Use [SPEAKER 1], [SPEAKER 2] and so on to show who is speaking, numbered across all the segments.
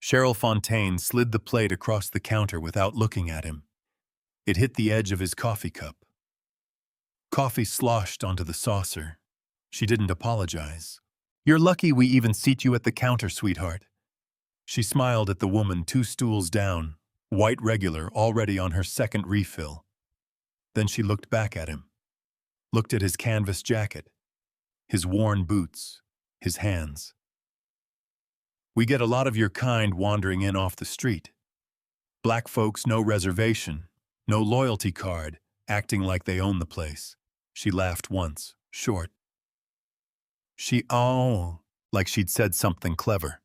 [SPEAKER 1] Cheryl Fontaine slid the plate across the counter without looking at him. It hit the edge of his coffee cup. Coffee sloshed onto the saucer. She didn't apologize. "You're lucky we even seat you at the counter, sweetheart." She smiled at the woman 2 stools down, white regular, already on her second refill. Then she looked back at him. Looked at his canvas jacket, his worn boots, his hands. "We get a lot of your kind wandering in off the street. Black folks, no reservation, no loyalty card, acting like they own the place." She laughed once, short. Like she'd said something clever.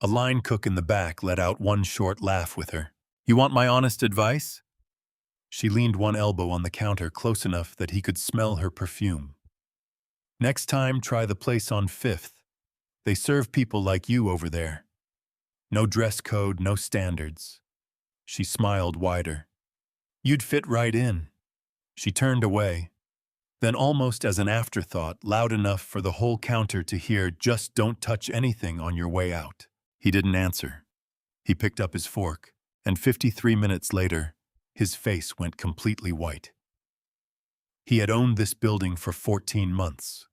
[SPEAKER 1] A line cook in the back let out one short laugh with her. "You want my honest advice?" She leaned one elbow on the counter close enough that he could smell her perfume. "Next time, try the place on 5th. They serve people like you over there. No dress code, no standards." She smiled wider. "You'd fit right in." She turned away. Then, almost as an afterthought, loud enough for the whole counter to hear, "Just don't touch anything on your way out." He didn't answer. He picked up his fork, and 53 minutes later, his face went completely white. He had owned this building for 14 months.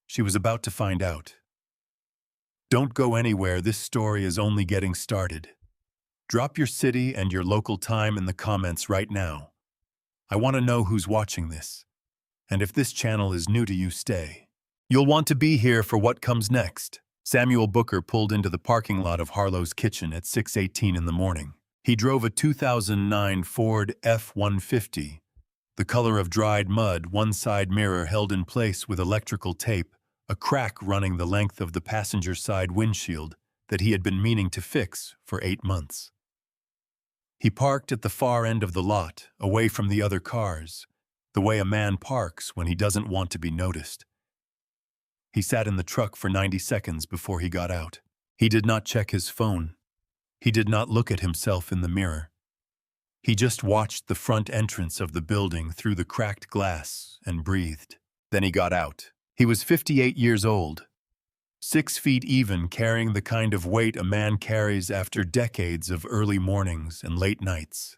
[SPEAKER 1] She was about to find out. Don't go anywhere, this story is only getting started. Drop your city and your local time in the comments right now. I want to know who's watching this. And if this channel is new to you, stay. You'll want to be here for what comes next. Samuel Booker pulled into the parking lot of Harlow's Kitchen at 6:18 in the morning. He drove a 2009 Ford F-150, the color of dried mud, one side mirror held in place with electrical tape, a crack running the length of the passenger side windshield that he had been meaning to fix for 8 months. He parked at the far end of the lot, away from the other cars, the way a man parks when he doesn't want to be noticed. He sat in the truck for 90 seconds before he got out. He did not check his phone. He did not look at himself in the mirror. He just watched the front entrance of the building through the cracked glass and breathed. Then he got out. He was 58 years old, 6 feet even, carrying the kind of weight a man carries after decades of early mornings and late nights.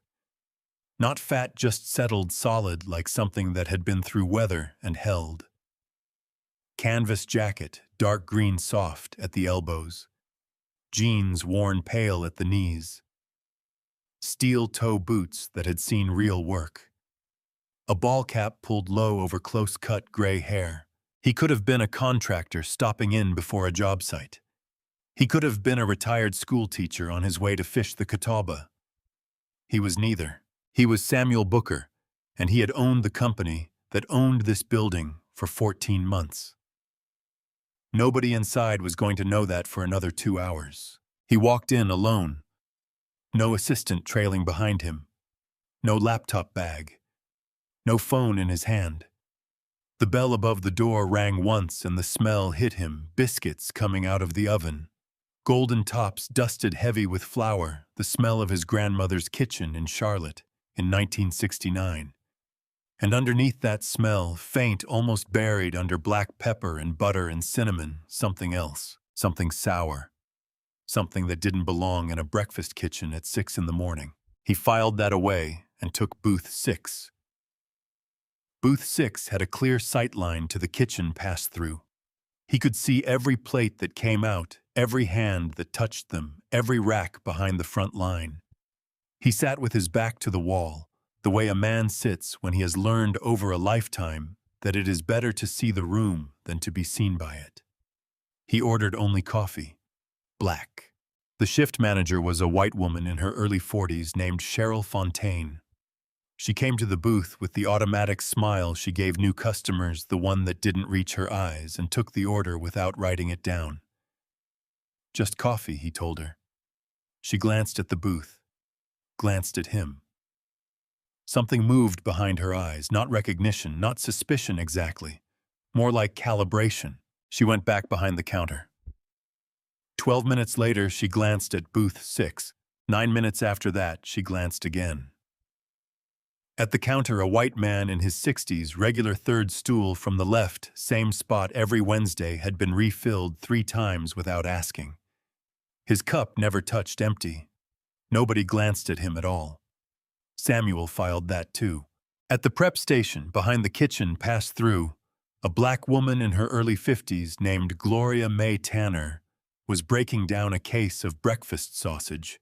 [SPEAKER 1] Not fat, just settled solid like something that had been through weather and held. Canvas jacket, dark green soft at the elbows. Jeans worn pale at the knees. Steel toe boots that had seen real work. A ball cap pulled low over close-cut gray hair. He could have been a contractor stopping in before a job site. He could have been a retired school teacher on his way to fish the Catawba. He was neither. He was Samuel Booker, and he had owned the company that owned this building for 14 months. Nobody inside was going to know that for another 2 hours. He walked in alone. No assistant trailing behind him. No laptop bag. No phone in his hand. The bell above the door rang once and the smell hit him, biscuits coming out of the oven. Golden tops dusted heavy with flour, the smell of his grandmother's kitchen in Charlotte in 1969. And underneath that smell, faint, almost buried under black pepper and butter and cinnamon, something else, something sour. Something that didn't belong in a breakfast kitchen at 6 in the morning. He filed that away and took booth 6. Booth 6 had a clear sight line to the kitchen pass-through. He could see every plate that came out, every hand that touched them, every rack behind the front line. He sat with his back to the wall, the way a man sits when he has learned over a lifetime that it is better to see the room than to be seen by it. He ordered only coffee, black. The shift manager was a white woman in her early 40s named Cheryl Fontaine. She came to the booth with the automatic smile she gave new customers, the one that didn't reach her eyes, and took the order without writing it down. "Just coffee," he told her. She glanced at the booth, glanced at him. Something moved behind her eyes, not recognition, not suspicion exactly, more like calibration. She went back behind the counter. 12 minutes later, she glanced at booth 6. 9 minutes after that, she glanced again. At the counter, a white man in his 60s, regular third stool from the left, same spot every Wednesday, had been refilled 3 times without asking. His cup never touched empty. Nobody glanced at him at all. Samuel filed that too. At the prep station behind the kitchen passed through, a black woman in her early 50s named Gloria May Tanner was breaking down a case of breakfast sausage.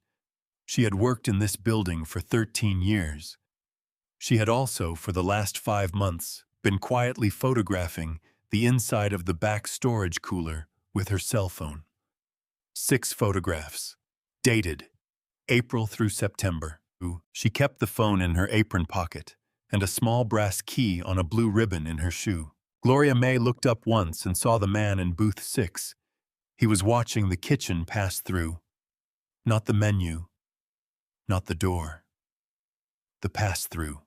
[SPEAKER 1] She had worked in this building for 13 years. She had also, for the last 5 months, been quietly photographing the inside of the back storage cooler with her cell phone. 6 photographs, dated April through September. She kept the phone in her apron pocket and a small brass key on a blue ribbon in her shoe. Gloria May looked up once and saw the man in booth 6. He was watching the kitchen pass through. Not the menu, not the door. The pass-through.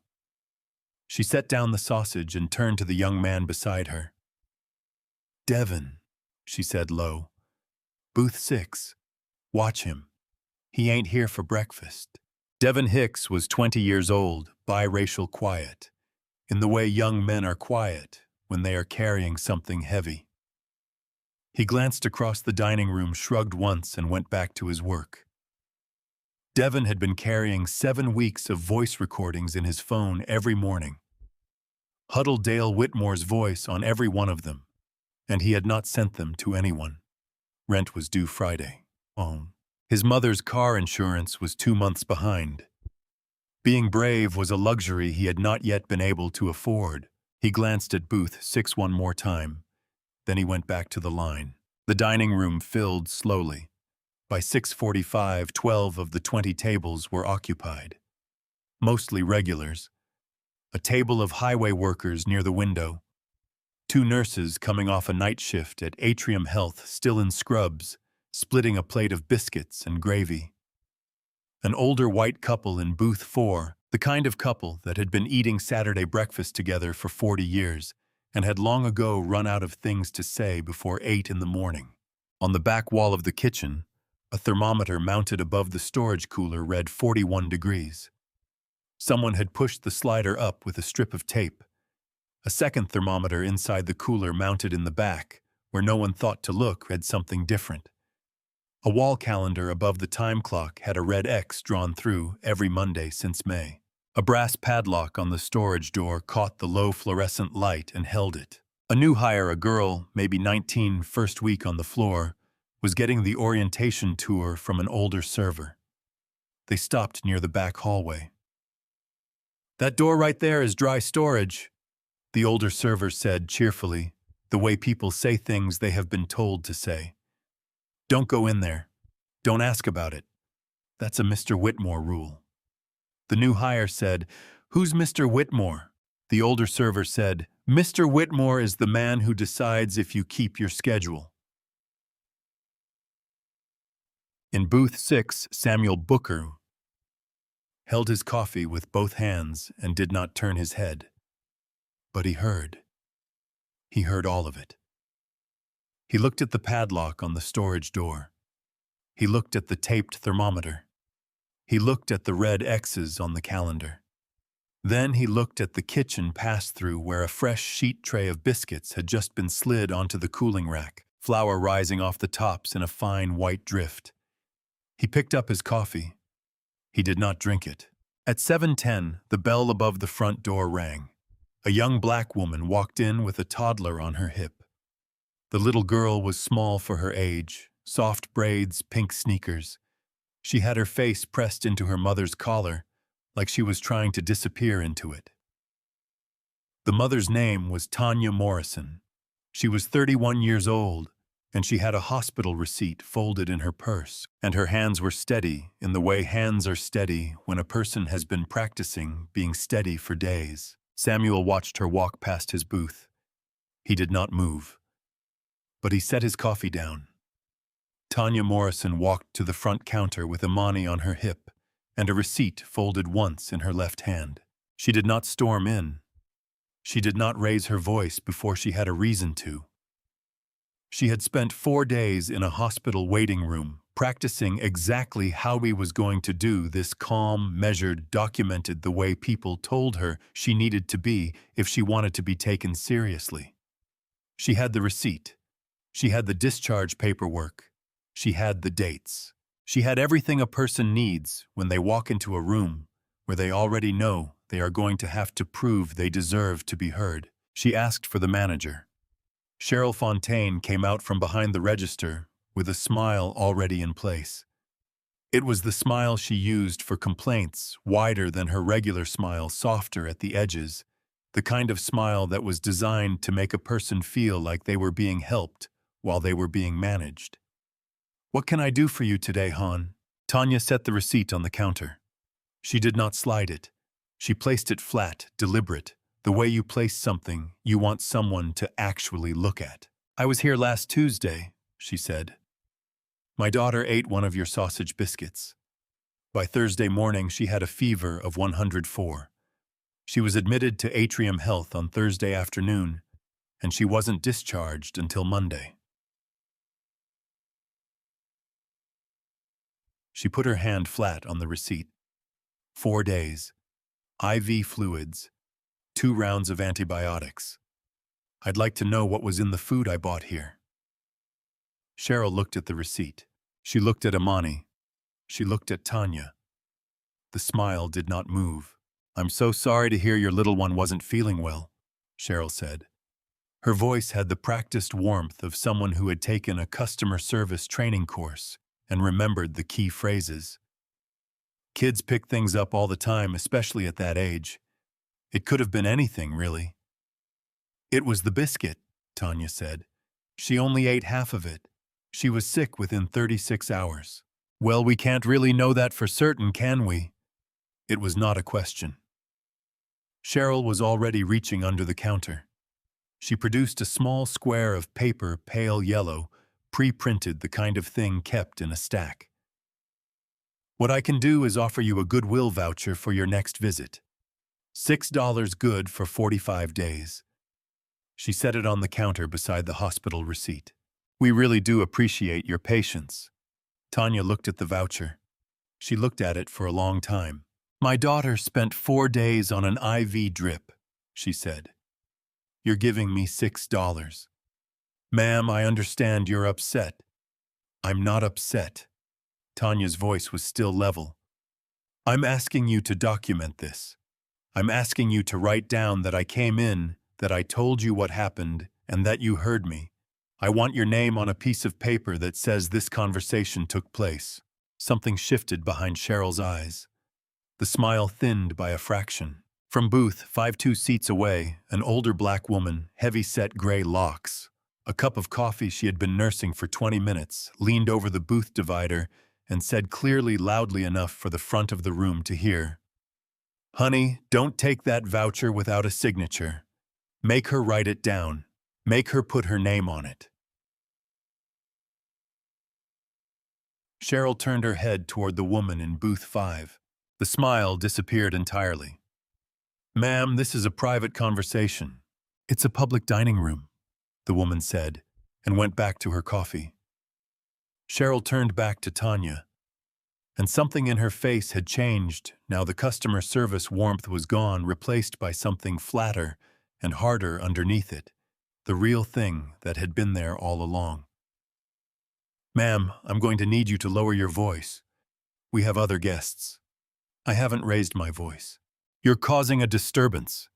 [SPEAKER 1] She set down the sausage and turned to the young man beside her. "Devin," she said low. "Booth 6. Watch him. He ain't here for breakfast." Devin Hicks was 20 years old, biracial quiet, in the way young men are quiet when they are carrying something heavy. He glanced across the dining room, shrugged once, and went back to his work. Devin had been carrying 7 weeks of voice recordings in his phone every morning. Huddle Dale Whitmore's voice on every one of them, and he had not sent them to anyone. Rent was due Friday. His mother's car insurance was 2 months behind. Being brave was a luxury he had not yet been able to afford. He glanced at booth 6 one more time. Then he went back to the line. The dining room filled slowly. By 6:45, 12 of the 20 tables were occupied. Mostly regulars. A table of highway workers near the window. 2 nurses coming off a night shift at Atrium Health, still in scrubs, splitting a plate of biscuits and gravy. An older white couple in booth 4, the kind of couple that had been eating Saturday breakfast together for 40 years and had long ago run out of things to say before 8 in the morning. On the back wall of the kitchen, a thermometer mounted above the storage cooler read 41 degrees. Someone had pushed the slider up with a strip of tape. A second thermometer inside the cooler mounted in the back, where no one thought to look, read something different. A wall calendar above the time clock had a red X drawn through every Monday since May. A brass padlock on the storage door caught the low fluorescent light and held it. A new hire, a girl, maybe 19, first week on the floor, was getting the orientation tour from an older server. They stopped near the back hallway. "That door right there is dry storage," the older server said cheerfully, the way people say things they have been told to say. "Don't go in there. Don't ask about it. That's a Mr. Whitmore rule." The new hire said, "Who's Mr. Whitmore?" The older server said, "Mr. Whitmore is the man who decides if you keep your schedule." In booth 6, Samuel Booker held his coffee with both hands and did not turn his head. But he heard. He heard all of it. He looked at the padlock on the storage door. He looked at the taped thermometer. He looked at the red X's on the calendar. Then he looked at the kitchen pass-through where a fresh sheet tray of biscuits had just been slid onto the cooling rack, flour rising off the tops in a fine white drift. He picked up his coffee. He did not drink it. At 7:10, the bell above the front door rang. A young black woman walked in with a toddler on her hip. The little girl was small for her age, soft braids, pink sneakers. She had her face pressed into her mother's collar, like she was trying to disappear into it. The mother's name was Tanya Morrison. She was 31 years old, and she had a hospital receipt folded in her purse, and her hands were steady in the way hands are steady when a person has been practicing being steady for days. Samuel watched her walk past his booth. He did not move, but he set his coffee down. Tanya Morrison walked to the front counter with Imani on her hip and a receipt folded once in her left hand. She did not storm in. She did not raise her voice before she had a reason to. She had spent 4 days in a hospital waiting room, practicing exactly how he was going to do this, calm, measured, documented the way people told her she needed to be if she wanted to be taken seriously. She had the receipt. She had the discharge paperwork. She had the dates. She had everything a person needs when they walk into a room where they already know they are going to have to prove they deserve to be heard. She asked for the manager. Cheryl Fontaine came out from behind the register with a smile already in place. It was the smile she used for complaints, wider than her regular smile, softer at the edges, the kind of smile that was designed to make a person feel like they were being helped while they were being managed. "What can I do for you today, Han?" Tanya set the receipt on the counter. She did not slide it. She placed it flat, deliberate, the way you place something you want someone to actually look at. "I was here last Tuesday," she said. "My daughter ate one of your sausage biscuits. By Thursday morning, she had a fever of 104. She was admitted to Atrium Health on Thursday afternoon, and she wasn't discharged until Monday." She put her hand flat on the receipt. 4 days. IV fluids. 2 rounds of antibiotics. "I'd like to know what was in the food I bought here." Cheryl looked at the receipt. She looked at Amani. She looked at Tanya. The smile did not move. "I'm so sorry to hear your little one wasn't feeling well," Cheryl said. Her voice had the practiced warmth of someone who had taken a customer service training course and remembered the key phrases. Kids pick things up all the time, especially at that age. It could have been anything, really. "It was the biscuit," Tanya said. "She only ate half of it. She was sick within 36 hours. "Well, we can't really know that for certain, can we?" It was not a question. Cheryl was already reaching under the counter. She produced a small square of paper, pale yellow, pre-printed, the kind of thing kept in a stack. "What I can do is offer you a Goodwill voucher for your next visit. $6 good for 45 days. She set it on the counter beside the hospital receipt. "We really do appreciate your patience." Tanya looked at the voucher. She looked at it for a long time. "My daughter spent 4 days on an IV drip," she said. "You're giving me $6. Ma'am, I understand you're upset." "I'm not upset." Tanya's voice was still level. "I'm asking you to document this. I'm asking you to write down that I came in, that I told you what happened, and that you heard me. I want your name on a piece of paper that says this conversation took place." Something shifted behind Cheryl's eyes. The smile thinned by a fraction. From booth 5-2 seats away, an older black woman, heavy-set gray locks, a cup of coffee she had been nursing for 20 minutes, leaned over the booth divider and said clearly, loudly enough for the front of the room to hear, "Honey, don't take that voucher without a signature. Make her write it down. Make her put her name on it." Cheryl turned her head toward the woman in booth 5. The smile disappeared entirely. "Ma'am, this is a private conversation. It's a public dining room," the woman said, and went back to her coffee. Cheryl turned back to Tanya, and something in her face had changed. Now the customer service warmth was gone, replaced by something flatter and harder underneath it, the real thing that had been there all along. "Ma'am, I'm going to need you to lower your voice. We have other guests." "I haven't raised my voice." "You're causing a disturbance.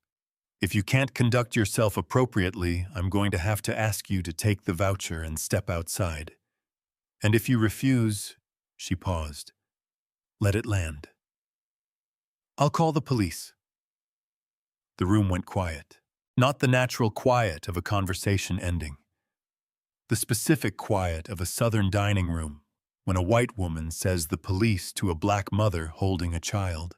[SPEAKER 1] If you can't conduct yourself appropriately, I'm going to have to ask you to take the voucher and step outside. And if you refuse," she paused, "let it land. I'll call the police." The room went quiet. Not the natural quiet of a conversation ending. The specific quiet of a southern dining room when a white woman says the police to a black mother holding a child.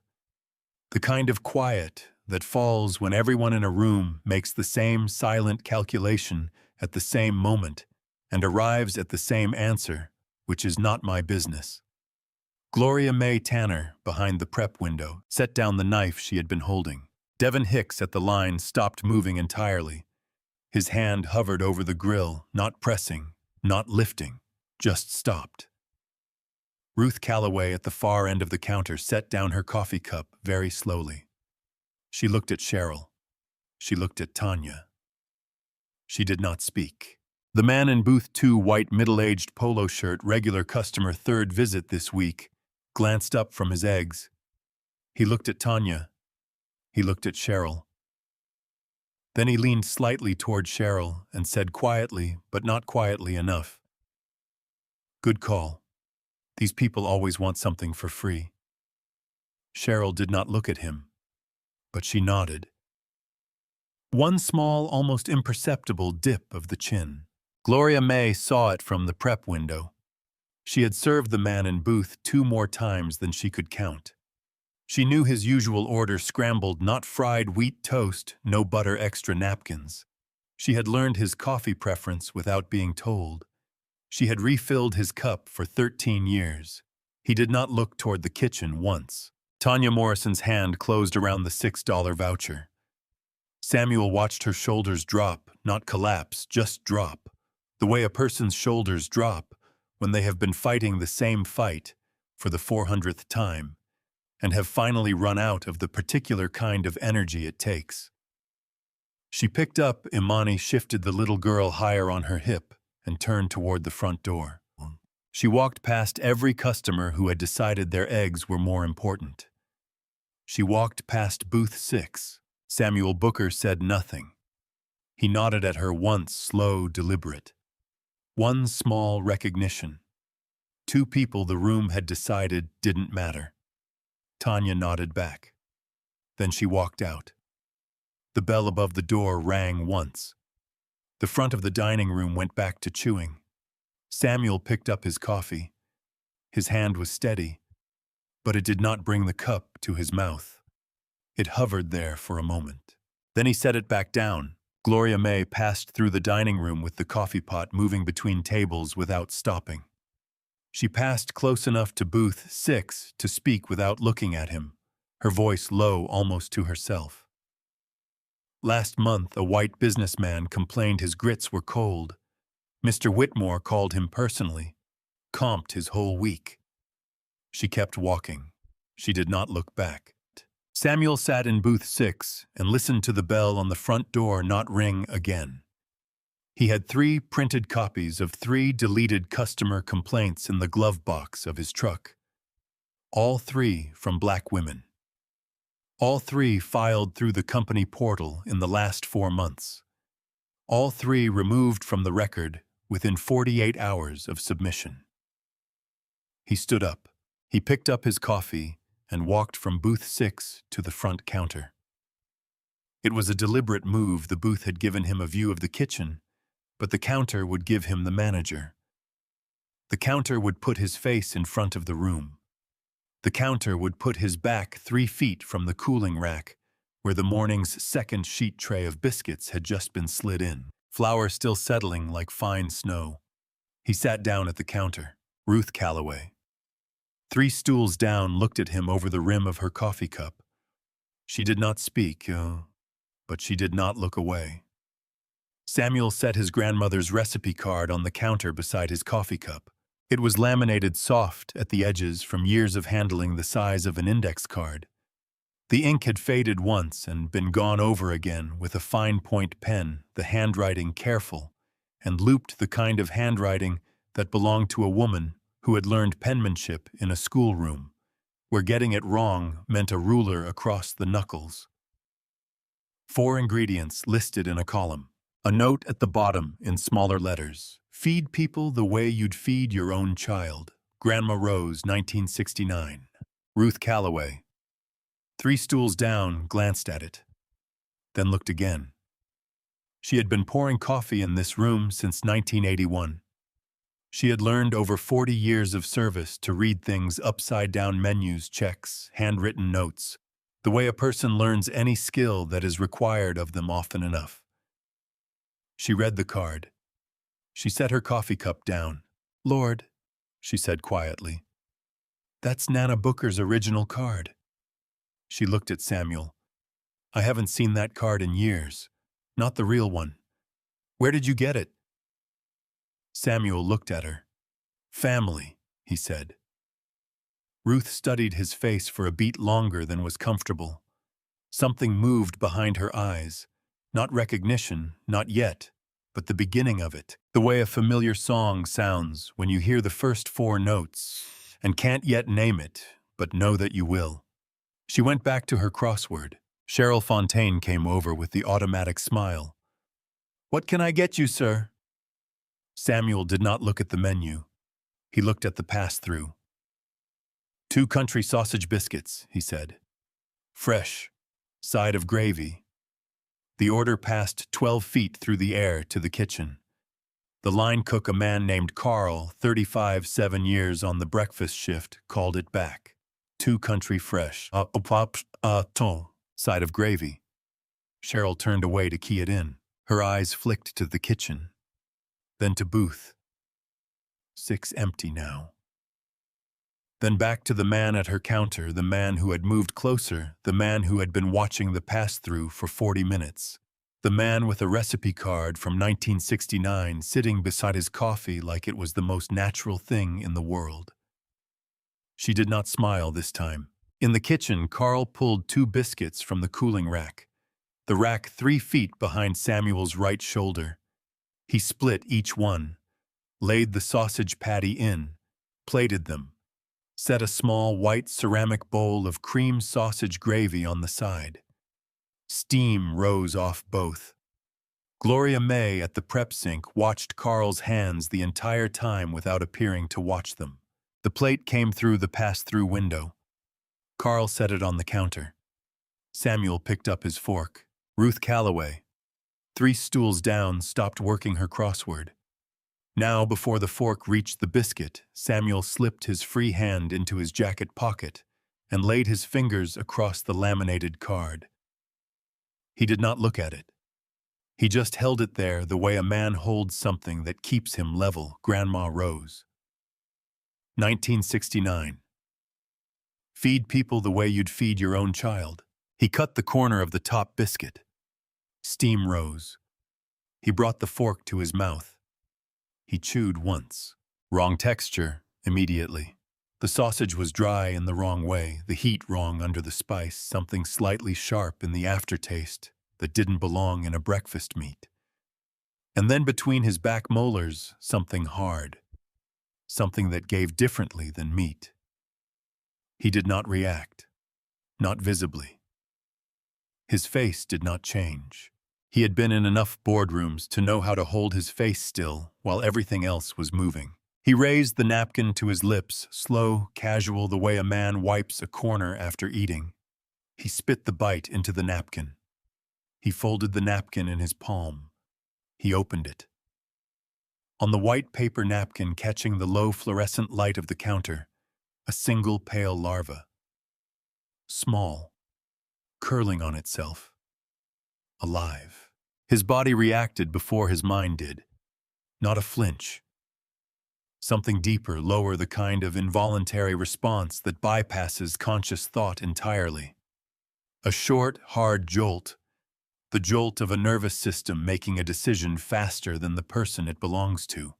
[SPEAKER 1] The kind of quiet that falls when everyone in a room makes the same silent calculation at the same moment and arrives at the same answer, which is not my business. Gloria May Tanner, behind the prep window, set down the knife she had been holding. Devin Hicks at the line stopped moving entirely. His hand hovered over the grill, not pressing, not lifting, just stopped. Ruth Calloway at the far end of the counter set down her coffee cup very slowly. She looked at Cheryl. She looked at Tanya. She did not speak. The man in booth 2, white middle-aged polo shirt, regular customer, third visit this week, glanced up from his eggs. He looked at Tanya. He looked at Cheryl. Then he leaned slightly toward Cheryl and said quietly, but not quietly enough, "Good call. These people always want something for free." Cheryl did not look at him, but she nodded. One small, almost imperceptible dip of the chin. Gloria May saw it from the prep window. She had served the man in booth 2 more times than she could count. She knew his usual order: scrambled, not fried wheat toast, no butter, extra napkins. She had learned his coffee preference without being told. She had refilled his cup for 13 years. He did not look toward the kitchen once. Tanya Morrison's hand closed around the $6 voucher. Samuel watched her shoulders drop, not collapse, just drop. The way a person's shoulders drop when they have been fighting the same fight for the 400th time and have finally run out of the particular kind of energy it takes. She picked up Imani, shifted the little girl higher on her hip, and turned toward the front door. She walked past every customer who had decided their eggs were more important. She walked past booth 6. Samuel Booker said nothing. He nodded at her once, slow, deliberate. One small recognition. 2 people the room had decided didn't matter. Tanya nodded back. Then she walked out. The bell above the door rang once. The front of the dining room went back to chewing. Samuel picked up his coffee. His hand was steady, but it did not bring the cup to his mouth. It hovered there for a moment. Then he set it back down. Gloria May passed through the dining room with the coffee pot, moving between tables without stopping. She passed close enough to booth 6 to speak without looking at him, her voice low almost to herself. Last month, a white businessman complained his grits were cold. Mr. Whitmore called him personally, comped his whole week. She kept walking. She did not look back. Samuel sat in booth 6 and listened to the bell on the front door not ring again. He had 3 printed copies of 3 deleted customer complaints in the glove box of his truck. All 3 from black women. All 3 filed through the company portal in the last 4 months. All 3 removed from the record within 48 hours of submission. He stood up. He picked up his coffee and walked from booth 6 to the front counter. It was a deliberate move. The booth had given him a view of the kitchen, but the counter would give him the manager. The counter would put his face in front of the room. The counter would put his back 3 feet from the cooling rack, where the morning's second sheet tray of biscuits had just been slid in, flour still settling like fine snow. He sat down at the counter. Ruth Calloway, 3 stools down, looked at him over the rim of her coffee cup. She did not speak, but she did not look away. Samuel set his grandmother's recipe card on the counter beside his coffee cup. It was laminated soft at the edges from years of handling, the size of an index card. The ink had faded once and been gone over again with a fine point pen, the handwriting careful, and looped, the kind of handwriting that belonged to a woman who had learned penmanship in a schoolroom, where getting it wrong meant a ruler across the knuckles. 4 ingredients listed in a column. A note at the bottom in smaller letters. Feed people the way you'd feed your own child. Grandma Rose, 1969. Ruth Calloway. 3 stools down, glanced at it, then looked again. She had been pouring coffee in this room since 1981. She had learned over 40 years of service to read things upside down: menus, checks, handwritten notes, the way a person learns any skill that is required of them often enough. She read the card. She set her coffee cup down. "Lord," she said quietly, "that's Nana Booker's original card." She looked at Samuel. "I haven't seen that card in years. Not the real one. Where did you get it?" Samuel looked at her. "Family," he said. Ruth studied his face for a beat longer than was comfortable. Something moved behind her eyes. Not recognition, not yet, but the beginning of it, the way a familiar song sounds when you hear the first four notes and can't yet name it, but know that you will. She went back to her crossword. Cheryl Fontaine came over with the automatic smile. "What can I get you, sir?" Samuel did not look at the menu. He looked at the pass-through. "2 country sausage biscuits," he said. "Fresh. Side of gravy." The order passed 12 feet through the air to the kitchen. The line cook, a man named Carl, 35, 7 years on the breakfast shift, called it back. 2 country fresh. Side of gravy. Cheryl turned away to key it in. Her eyes flicked to the kitchen, then to booth. 6 empty now. Then back to the man at her counter, the man who had moved closer, the man who had been watching the pass-through for 40 minutes. The man with a recipe card from 1969 sitting beside his coffee like it was the most natural thing in the world. She did not smile this time. In the kitchen, Carl pulled 2 biscuits from the cooling rack. The rack 3 feet behind Samuel's right shoulder. He split each one, laid the sausage patty in, plated them, set a small white ceramic bowl of cream sausage gravy on the side. Steam rose off both. Gloria May at the prep sink watched Carl's hands the entire time without appearing to watch them. The plate came through the pass-through window. Carl set it on the counter. Samuel picked up his fork. Ruth Calloway, 3 stools down, stopped working her crossword. Now, before the fork reached the biscuit, Samuel slipped his free hand into his jacket pocket and laid his fingers across the laminated card. He did not look at it. He just held it there the way a man holds something that keeps him level. Grandma Rose. 1969. Feed people the way you'd feed your own child. He cut the corner of the top biscuit. Steam rose. He brought the fork to his mouth. He chewed once. Wrong texture, immediately. The sausage was dry in the wrong way, the heat wrong under the spice, something slightly sharp in the aftertaste that didn't belong in a breakfast meat. And then between his back molars, something hard. Something that gave differently than meat. He did not react. Not visibly. His face did not change. He had been in enough boardrooms to know how to hold his face still while everything else was moving. He raised the napkin to his lips, slow, casual, the way a man wipes a corner after eating. He spit the bite into the napkin. He folded the napkin in his palm. He opened it. On the white paper napkin, catching the low fluorescent light of the counter, a single pale larva. Small, curling on itself. Alive. His body reacted before his mind did. Not a flinch. Something deeper, lower, the kind of involuntary response that bypasses conscious thought entirely. A short, hard jolt. The jolt of a nervous system making a decision faster than the person it belongs to.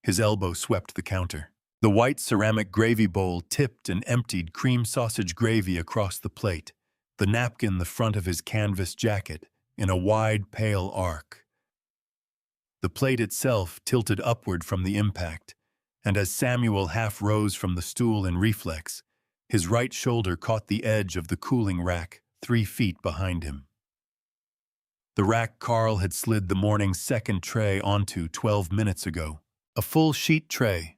[SPEAKER 1] His elbow swept the counter. The white ceramic gravy bowl tipped and emptied cream sausage gravy across the plate, the napkin the front of his canvas jacket, in a wide, pale arc. The plate itself tilted upward from the impact, and as Samuel half rose from the stool in reflex, his right shoulder caught the edge of the cooling rack 3 feet behind him. The rack Carl had slid the morning's second tray onto 12 minutes ago. A full sheet tray,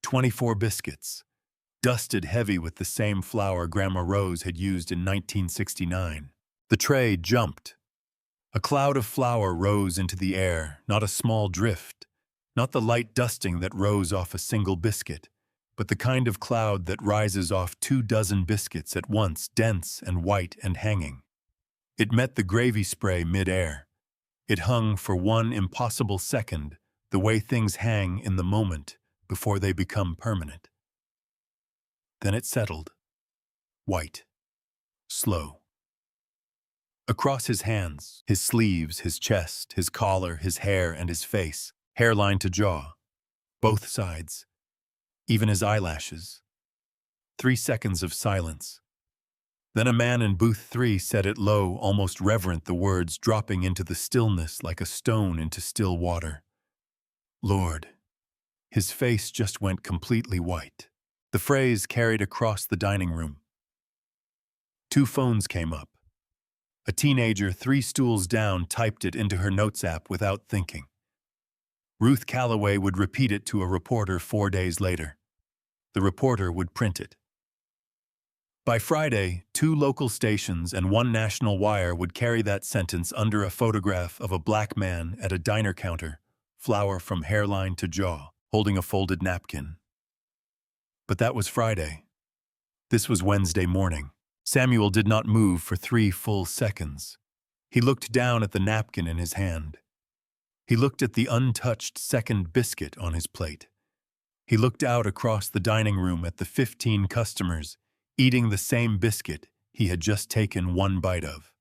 [SPEAKER 1] 24 biscuits, dusted heavy with the same flour Grandma Rose had used in 1969. The tray jumped. A cloud of flour rose into the air, not a small drift, not the light dusting that rose off a single biscuit, but the kind of cloud that rises off 24 biscuits at once, dense and white and hanging. It met the gravy spray mid-air. It hung for one impossible second, the way things hang in the moment before they become permanent. Then it settled. White. Slow. Across his hands, his sleeves, his chest, his collar, his hair, and his face, hairline to jaw. Both sides. Even his eyelashes. 3 seconds of silence. Then a man in booth 3 said it low, almost reverent, the words dropping into the stillness like a stone into still water. Lord. His face just went completely white. The phrase carried across the dining room. 2 phones came up. A teenager 3 stools down typed it into her notes app without thinking. Ruth Calloway would repeat it to a reporter 4 days later. The reporter would print it. By Friday, 2 local stations and 1 national wire would carry that sentence under a photograph of a black man at a diner counter, flour from hairline to jaw, holding a folded napkin. But that was Friday. This was Wednesday morning. Samuel did not move for 3 full seconds. He looked down at the napkin in his hand. He looked at the untouched second biscuit on his plate. He looked out across the dining room at the 15 customers eating the same biscuit he had just taken 1 bite of.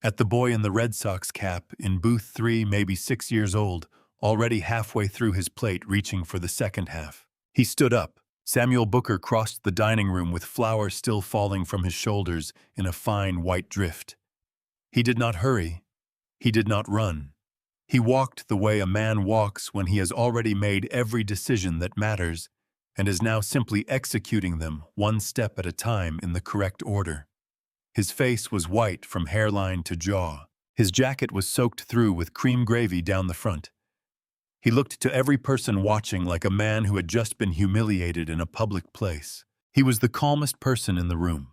[SPEAKER 1] At the boy in the Red Sox cap in booth 3, maybe 6 years old, already halfway through his plate reaching for the second half. He stood up. Samuel Booker crossed the dining room with flour still falling from his shoulders in a fine white drift. He did not hurry. He did not run. He walked the way a man walks when he has already made every decision that matters and is now simply executing them 1 step at a time in the correct order. His face was white from hairline to jaw. His jacket was soaked through with cream gravy down the front. He looked to every person watching like a man who had just been humiliated in a public place. He was the calmest person in the room.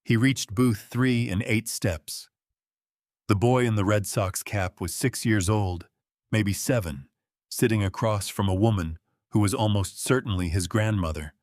[SPEAKER 1] He reached booth 3 in 8 steps. The boy in the Red Sox cap was 6 years old, maybe 7, sitting across from a woman who was almost certainly his grandmother,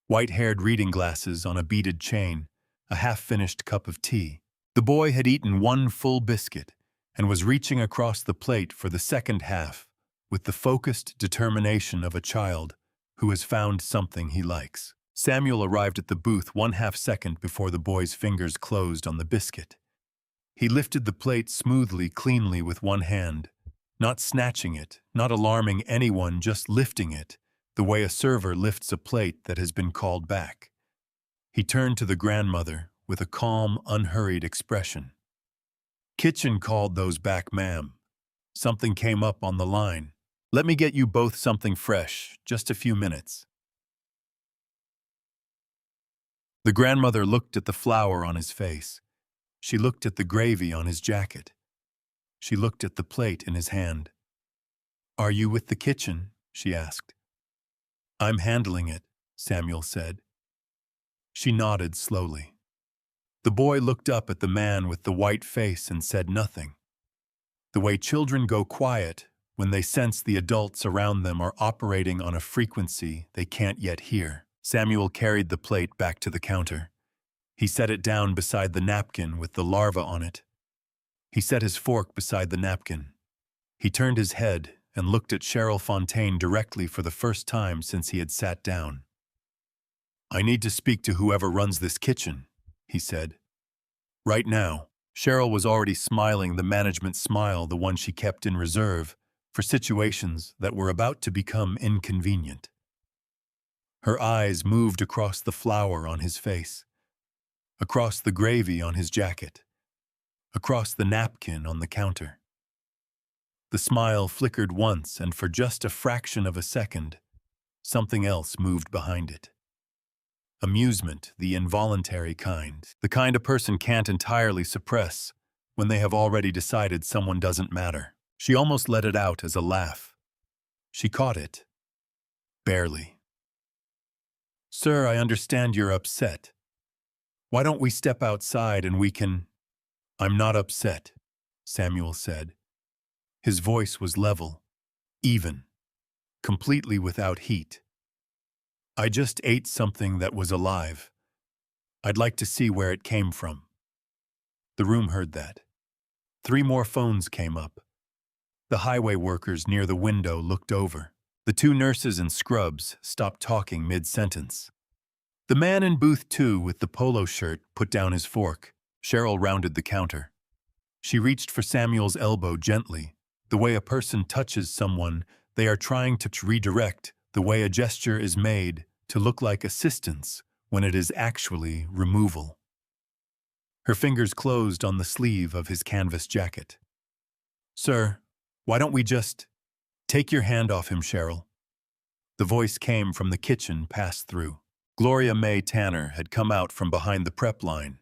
[SPEAKER 1] white-haired reading glasses on a beaded chain, a half-finished cup of tea. The boy had eaten 1 full biscuit and was reaching across the plate for the second half with the focused determination of a child who has found something he likes. Samuel arrived at the booth 1/2 second before the boy's fingers closed on the biscuit. He lifted the plate smoothly, cleanly with 1 hand, not snatching it, not alarming anyone, just lifting it, the way a server lifts a plate that has been called back. He turned to the grandmother with a calm, unhurried expression. "Kitchen called those back, ma'am. Something came up on the line. Let me get you both something fresh, just a few minutes." The grandmother looked at the flour on his face. She looked at the gravy on his jacket. She looked at the plate in his hand. "Are you with the kitchen?" she asked. "I'm handling it," Samuel said. She nodded slowly. The boy looked up at the man with the white face and said nothing. The way children go quiet when they sense the adults around them are operating on a frequency they can't yet hear. Samuel carried the plate back to the counter. He set it down beside the napkin with the larva on it. He set his fork beside the napkin. He turned his head and looked at Cheryl Fontaine directly for the first time since he had sat down. "I need to speak to whoever runs this kitchen," he said. "Right now." Cheryl was already smiling the management smile, the one she kept in reserve for situations that were about to become inconvenient. Her eyes moved across the flour on his face, across the gravy on his jacket, across the napkin on the counter. The smile flickered once, and for just a fraction of a second, something else moved behind it. Amusement, the involuntary kind, the kind a person can't entirely suppress when they have already decided someone doesn't matter. She almost let it out as a laugh. She caught it. Barely. "Sir, I understand you're upset. Why don't we step outside and we can—" "I'm not upset," Samuel said. His voice was level, even, completely without heat. "I just ate something that was alive. I'd like to see where it came from." The room heard that. 3 more phones came up. The highway workers near the window looked over. The 2 nurses in scrubs stopped talking mid-sentence. The man in booth 2 with the polo shirt put down his fork. Cheryl rounded the counter. She reached for Samuel's elbow gently, the way a person touches someone they are trying to redirect, the way a gesture is made to look like assistance when it is actually removal. Her fingers closed on the sleeve of his canvas jacket. "Sir, why don't we just take your hand off him, Cheryl?" The voice came from the kitchen, passed through. Gloria May Tanner had come out from behind the prep line.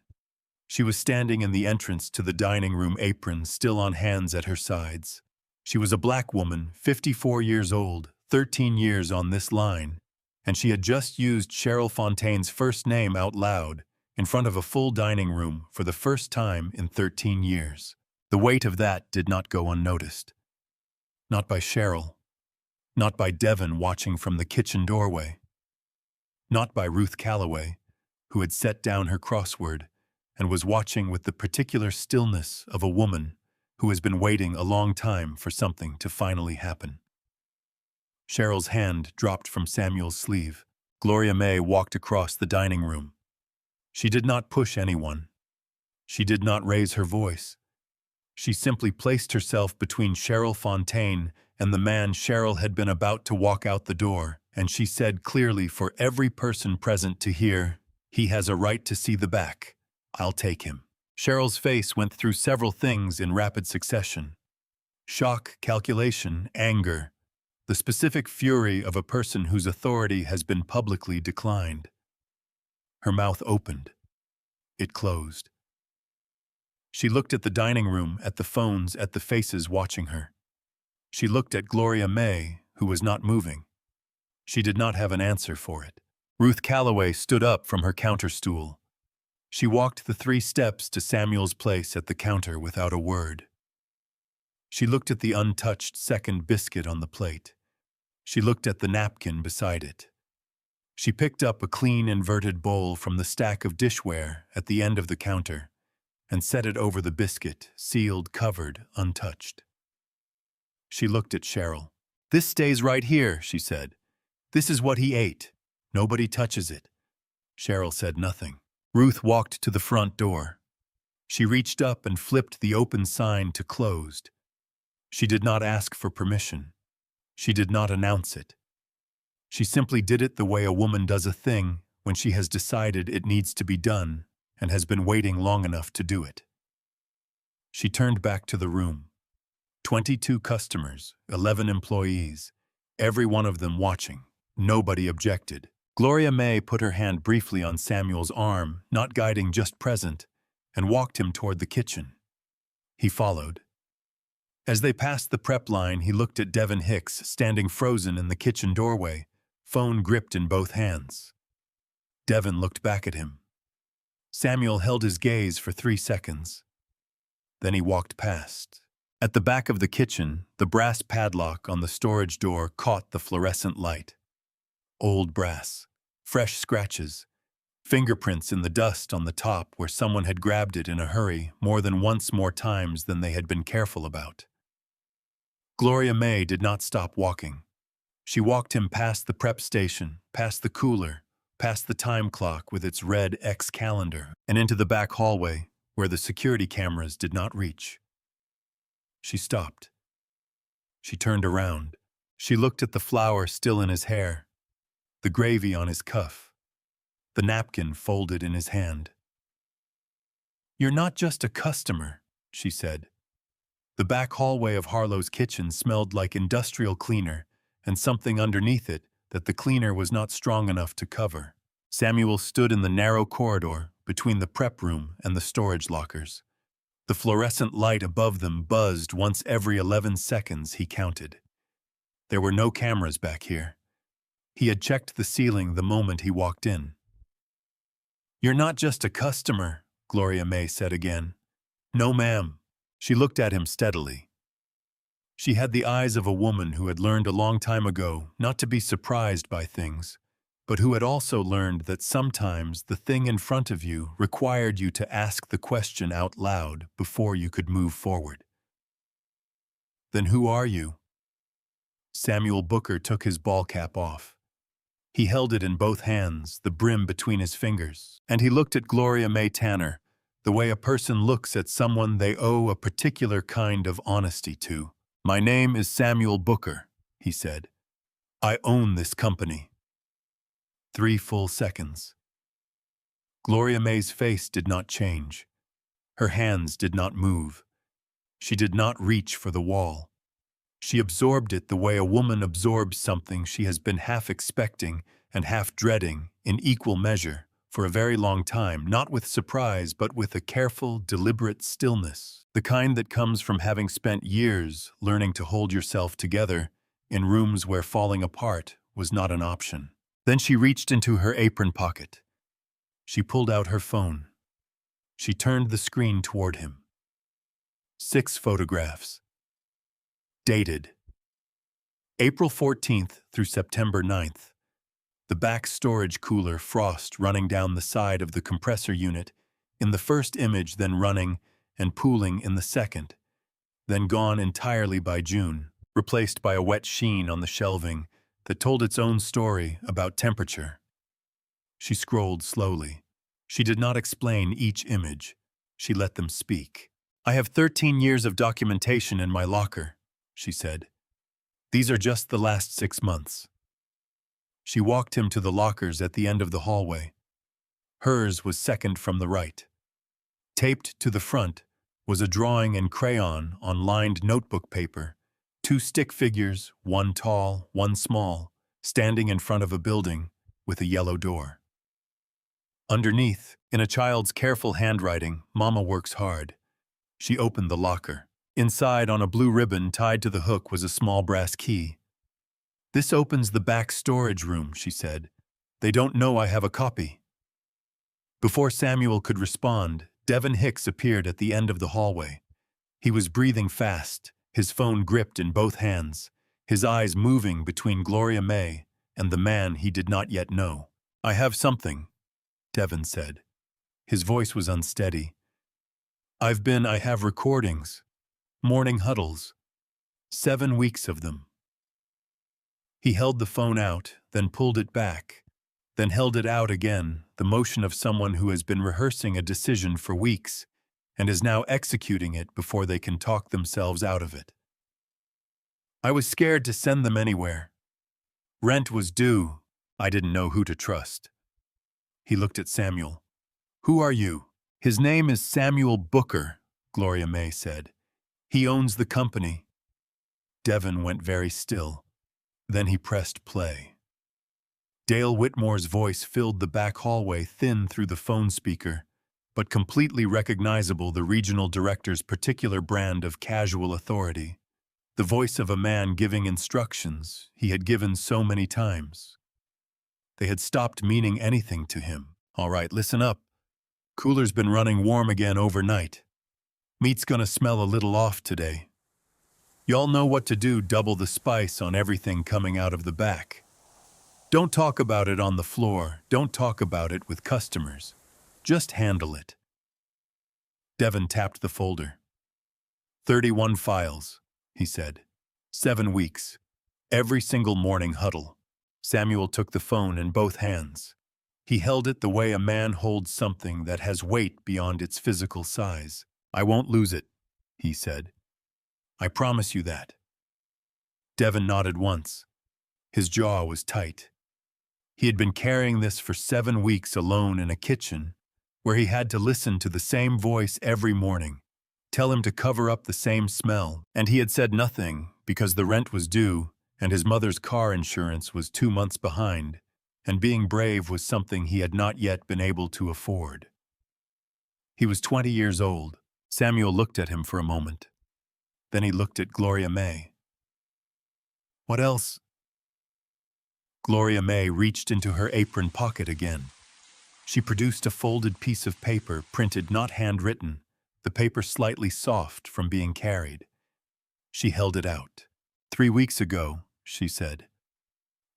[SPEAKER 1] She was standing in the entrance to the dining room, apron still on hands at her sides. She was a black woman, 54 years old, 13 years on this line, and she had just used Cheryl Fontaine's first name out loud in front of a full dining room for the first time in 13 years. The weight of that did not go unnoticed. Not by Cheryl. Not by Devon watching from the kitchen doorway. Not by Ruth Calloway, who had set down her crossword and was watching with the particular stillness of a woman who has been waiting a long time for something to finally happen. Cheryl's hand dropped from Samuel's sleeve. Gloria May walked across the dining room. She did not push anyone. She did not raise her voice. She simply placed herself between Cheryl Fontaine and the man Cheryl had been about to walk out the door, and she said clearly for every person present to hear, "He has a right to see the back. I'll take him." Cheryl's face went through several things in rapid succession. Shock, calculation, anger, the specific fury of a person whose authority has been publicly declined. Her mouth opened. It closed. She looked at the dining room, at the phones, at the faces watching her. She looked at Gloria May, who was not moving. She did not have an answer for it. Ruth Calloway stood up from her counter stool. She walked the 3 steps to Samuel's place at the counter without a word. She looked at the untouched second biscuit on the plate. She looked at the napkin beside it. She picked up a clean inverted bowl from the stack of dishware at the end of the counter and set it over the biscuit, sealed, covered, untouched. She looked at Cheryl. "This stays right here," she said. "This is what he ate. Nobody touches it." Cheryl said nothing. Ruth walked to the front door. She reached up and flipped the open sign to closed. She did not ask for permission. She did not announce it. She simply did it the way a woman does a thing when she has decided it needs to be done and has been waiting long enough to do it. She turned back to the room. 22 customers, 11 employees, every one of them watching. Nobody objected. Gloria May put her hand briefly on Samuel's arm, not guiding, just present, and walked him toward the kitchen. He followed. As they passed the prep line, he looked at Devon Hicks standing frozen in the kitchen doorway, phone gripped in both hands. Devon looked back at him. Samuel held his gaze for 3 seconds. Then he walked past. At the back of the kitchen, the brass padlock on the storage door caught the fluorescent light. Old brass, fresh scratches, fingerprints in the dust on the top where someone had grabbed it in a hurry more than once, more times than they had been careful about. Gloria May did not stop walking. She walked him past the prep station, past the cooler, past the time clock with its red X calendar, and into the back hallway where the security cameras did not reach. She stopped. She turned around. She looked at the flour still in his hair, the gravy on his cuff, the napkin folded in his hand. "You're not just a customer," she said. The back hallway of Harlow's kitchen smelled like industrial cleaner and something underneath it that the cleaner was not strong enough to cover. Samuel stood in the narrow corridor between the prep room and the storage lockers. The fluorescent light above them buzzed once every 11 seconds, he counted. There were no cameras back here. He had checked the ceiling the moment he walked in. "You're not just a customer," Gloria May said again. "No, ma'am." She looked at him steadily. She had the eyes of a woman who had learned a long time ago not to be surprised by things, but who had also learned that sometimes the thing in front of you required you to ask the question out loud before you could move forward. "Then who are you?" Samuel Booker took his ball cap off. He held it in both hands, the brim between his fingers, and he looked at Gloria May Tanner, the way a person looks at someone they owe a particular kind of honesty to. "My name is Samuel Booker," he said. "I own this company." 3 full seconds. Gloria May's face did not change. Her hands did not move. She did not reach for the wall. She absorbed it the way a woman absorbs something she has been half expecting and half dreading in equal measure for a very long time, not with surprise but with a careful, deliberate stillness, the kind that comes from having spent years learning to hold yourself together in rooms where falling apart was not an option. Then she reached into her apron pocket. She pulled out her phone. She turned the screen toward him. 6 photographs. Dated. April 14th through September 9th. The back storage cooler frost running down the side of the compressor unit in the first image, then running and pooling in the second, then gone entirely by June, replaced by a wet sheen on the shelving that told its own story about temperature. She scrolled slowly. She did not explain each image. She let them speak. "I have 13 years of documentation in my locker," she said. "These are just the last 6 months." She walked him to the lockers at the end of the hallway. Hers was second from the right. Taped to the front was a drawing in crayon on lined notebook paper, 2 stick figures, one tall, one small, standing in front of a building with a yellow door. Underneath, in a child's careful handwriting, "Mama works hard." She opened the locker. Inside, on a blue ribbon tied to the hook, was a small brass key. "This opens the back storage room," she said. "They don't know I have a copy." Before Samuel could respond, Devin Hicks appeared at the end of the hallway. He was breathing fast, his phone gripped in both hands, his eyes moving between Gloria May and the man he did not yet know. "I have something," Devin said. His voice was unsteady. I have recordings, morning huddles, 7 weeks of them." He held the phone out, then pulled it back, then held it out again, the motion of someone who has been rehearsing a decision for weeks and is now executing it before they can talk themselves out of it. "I was scared to send them anywhere. Rent was due. I didn't know who to trust." He looked at Samuel. "Who are you?" "His name is Samuel Booker," Gloria May said. "He owns the company." Devin went very still. Then he pressed play. Dale Whitmore's voice filled the back hallway, thin through the phone speaker, but completely recognizable, the regional director's particular brand of casual authority. The voice of a man giving instructions he had given so many times. They had stopped meaning anything to him. "All right, listen up. Cooler's been running warm again overnight. Meat's gonna smell a little off today. Y'all know what to do, double the spice on everything coming out of the back. Don't talk about it on the floor, don't talk about it with customers. Just handle it." Devin tapped the folder. 31 files, he said. 7 weeks. Every single morning huddle. Samuel took the phone in both hands. He held it the way a man holds something that has weight beyond its physical size. "I won't lose it," he said. "I promise you that." Devin nodded once. His jaw was tight. He had been carrying this for 7 weeks alone in a kitchen where he had to listen to the same voice every morning, tell him to cover up the same smell, and he had said nothing because the rent was due and his mother's car insurance was 2 months behind, and being brave was something he had not yet been able to afford. He was 20 years old. Samuel looked at him for a moment. Then he looked at Gloria May. "What else?" Gloria May reached into her apron pocket again. She produced a folded piece of paper, printed, not handwritten, the paper slightly soft from being carried. She held it out. 3 weeks ago, she said,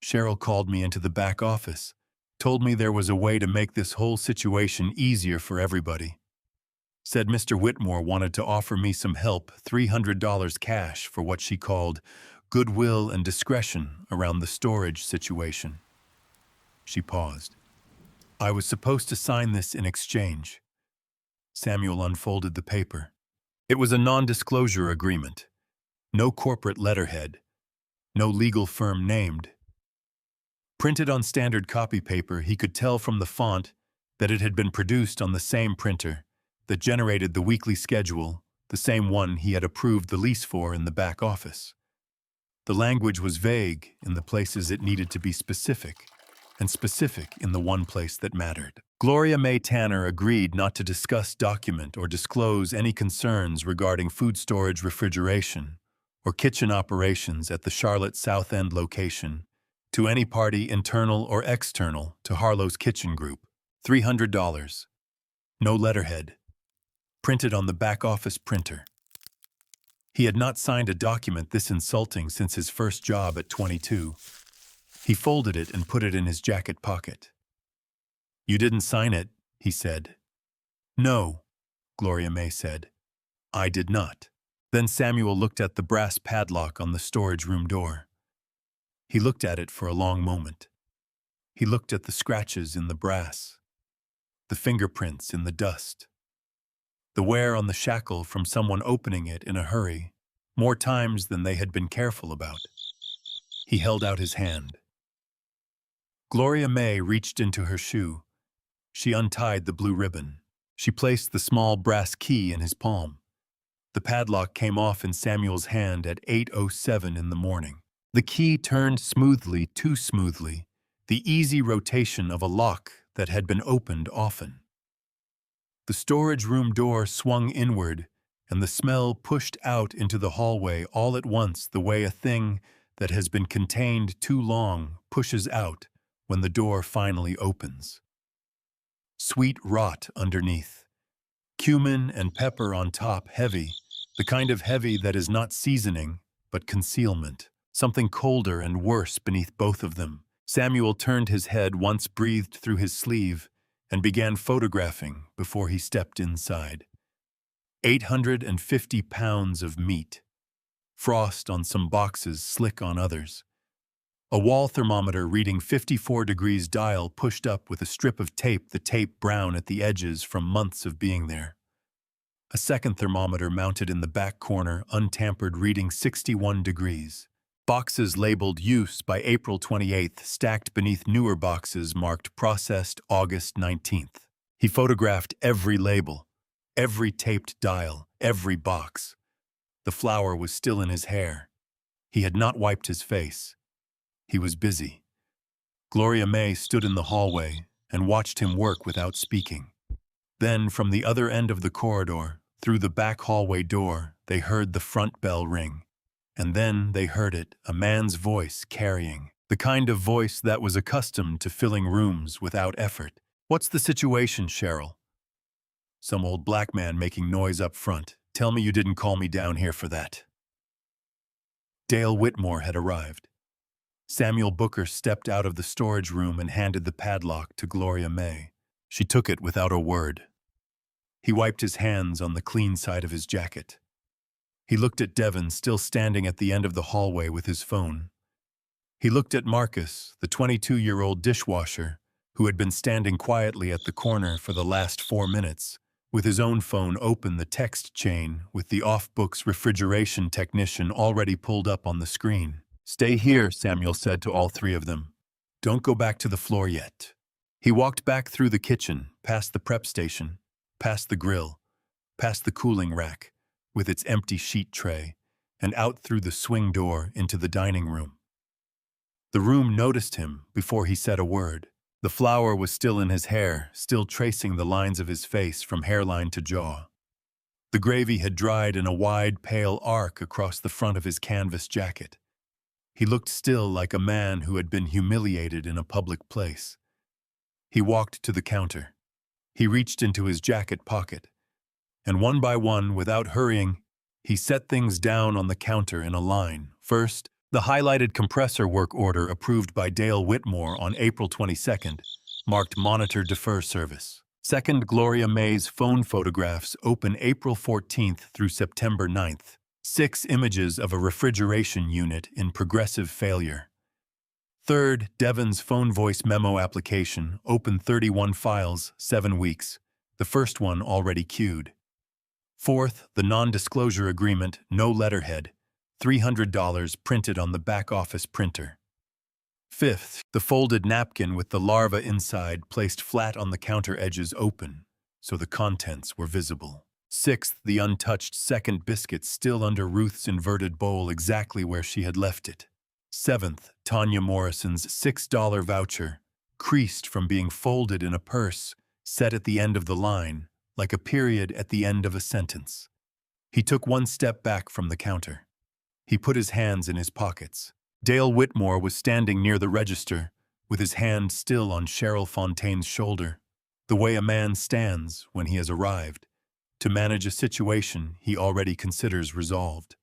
[SPEAKER 1] Cheryl called me into the back office, told me there was a way to make this whole situation easier for everybody. Said Mr. Whitmore wanted to offer me some help, $300 cash for what she called goodwill and discretion around the storage situation. She paused. "I was supposed to sign this in exchange." Samuel unfolded the paper. It was a non-disclosure agreement. No corporate letterhead. No legal firm named. Printed on standard copy paper, he could tell from the font that it had been produced on the same printer that generated the weekly schedule, the same one he had approved the lease for in the back office. The language was vague in the places it needed to be specific, and specific in the one place that mattered. Gloria May Tanner agreed not to discuss, document, or disclose any concerns regarding food storage, refrigeration, or kitchen operations at the Charlotte South End location to any party internal or external to Harlow's Kitchen Group. $300. No letterhead. Printed on the back office printer. He had not signed a document this insulting since his first job at 22. He folded it and put it in his jacket pocket. "You didn't sign it," he said. "No," Gloria May said. "I did not." Then Samuel looked at the brass padlock on the storage room door. He looked at it for a long moment. He looked at the scratches in the brass, the fingerprints in the dust, the wear on the shackle from someone opening it in a hurry, more times than they had been careful about. He held out his hand. Gloria May reached into her shoe. She untied the blue ribbon. She placed the small brass key in his palm. The padlock came off in Samuel's hand at 8:07 in the morning. The key turned smoothly, too smoothly, the easy rotation of a lock that had been opened often. The storage room door swung inward, and the smell pushed out into the hallway all at once, the way a thing that has been contained too long pushes out when the door finally opens. Sweet rot underneath. Cumin and pepper on top, heavy, the kind of heavy that is not seasoning, but concealment. Something colder and worse beneath both of them. Samuel turned his head once, breathed through his sleeve, and began photographing before he stepped inside. 850 pounds of meat. Frost on some boxes, slick on others. A wall thermometer reading 54 degrees dial pushed up with a strip of tape, the tape brown at the edges from months of being there. A second thermometer mounted in the back corner, untampered, reading 61 degrees. Boxes labeled use by April 28th, stacked beneath newer boxes marked processed August 19th. He photographed every label, every taped dial, every box. The flour was still in his hair. He had not wiped his face. He was busy. Gloria May stood in the hallway and watched him work without speaking. Then, from the other end of the corridor, through the back hallway door, they heard the front bell ring. And then they heard it, a man's voice carrying, the kind of voice that was accustomed to filling rooms without effort. "What's the situation, Cheryl?" "Some old black man making noise up front. Tell me you didn't call me down here for that." Dale Whitmore had arrived. Samuel Booker stepped out of the storage room and handed the padlock to Gloria May. She took it without a word. He wiped his hands on the clean side of his jacket. He looked at Devon, still standing at the end of the hallway with his phone. He looked at Marcus, the 22-year-old dishwasher, who had been standing quietly at the corner for the last 4 minutes, with his own phone open, the text chain with the off-books refrigeration technician already pulled up on the screen. "Stay here," Samuel said to all three of them. "Don't go back to the floor yet." He walked back through the kitchen, past the prep station, past the grill, past the cooling rack, with its empty sheet tray, and out through the swing door into the dining room. The room noticed him before he said a word. The flour was still in his hair, still tracing the lines of his face from hairline to jaw. The gravy had dried in a wide, pale arc across the front of his canvas jacket. He looked still like a man who had been humiliated in a public place. He walked to the counter. He reached into his jacket pocket, and one by one, without hurrying, he set things down on the counter in a line. First, the highlighted compressor work order approved by Dale Whitmore on April 22nd, marked Monitor Defer Service. Second, Gloria May's phone photographs open April 14th through September 9th. 6 images of a refrigeration unit in progressive failure. Third, Devon's phone voice memo application, open 31 files, 7 weeks, the first one already queued. Fourth, the non-disclosure agreement, no letterhead, $300 printed on the back office printer. Fifth, the folded napkin with the larva inside placed flat on the counter edges open. so the contents were visible. Sixth, the untouched second biscuit still under Ruth's inverted bowl exactly where she had left it. Seventh, Tanya Morrison's $6 voucher, creased from being folded in a purse, set at the end of the line, like a period at the end of a sentence. He took one step back from the counter. He put his hands in his pockets. Dale Whitmore was standing near the register, with his hand still on Cheryl Fontaine's shoulder, the way a man stands when he has arrived, to manage a situation he already considers resolved.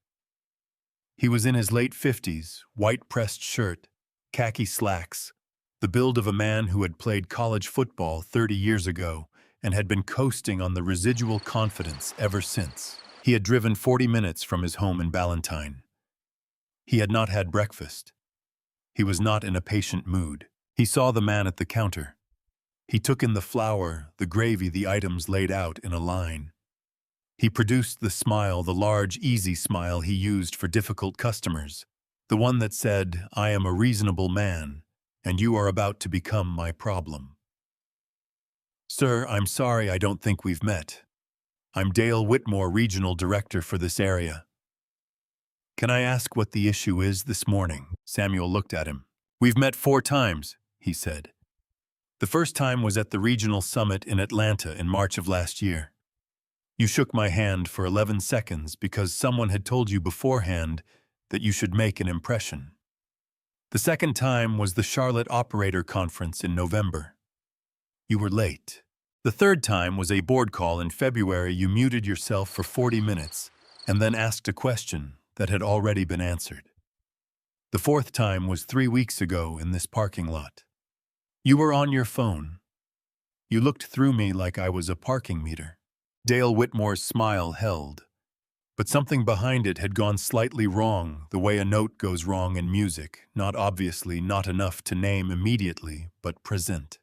[SPEAKER 1] He was in his late 50s, white-pressed shirt, khaki slacks, the build of a man who had played college football 30 years ago and had been coasting on the residual confidence ever since. He had driven 40 minutes from his home in Ballantyne. He had not had breakfast. He was not in a patient mood. He saw the man at the counter. He took in the flour, the gravy, the items laid out in a line. He produced the smile, the large, easy smile he used for difficult customers, the one that said, "I am a reasonable man, and you are about to become my problem." "Sir, I'm sorry, I don't think we've met. I'm Dale Whitmore, Regional Director for this area." "Can I ask what the issue is this morning?" Samuel looked at him. "We've met 4 times, he said. "The first time was at the Regional Summit in Atlanta in March of last year. You shook my hand for 11 seconds because someone had told you beforehand that you should make an impression. The second time was the Charlotte Operator Conference in November. You were late. The third time was a board call in February. You muted yourself for 40 minutes and then asked a question that had already been answered. The fourth time was 3 weeks ago in this parking lot. You were on your phone. You looked through me like I was a parking meter." Dale Whitmore's smile held, but something behind it had gone slightly wrong, the way a note goes wrong in music, not obviously, not enough to name immediately, but present.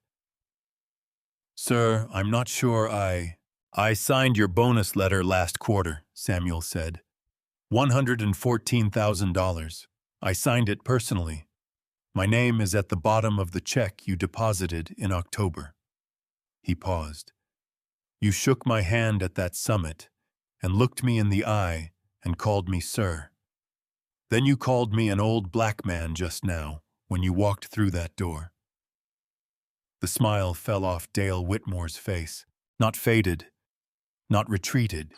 [SPEAKER 1] "Sir, I'm not sure I signed your bonus letter last quarter," Samuel said. $114,000. I signed it personally. My name is at the bottom of the check you deposited in October." He paused. "You shook my hand at that summit and looked me in the eye and called me sir. Then you called me an old black man just now when you walked through that door." The smile fell off Dale Whitmore's face, not faded, not retreated,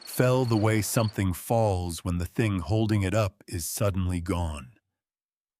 [SPEAKER 1] fell the way something falls when the thing holding it up is suddenly gone.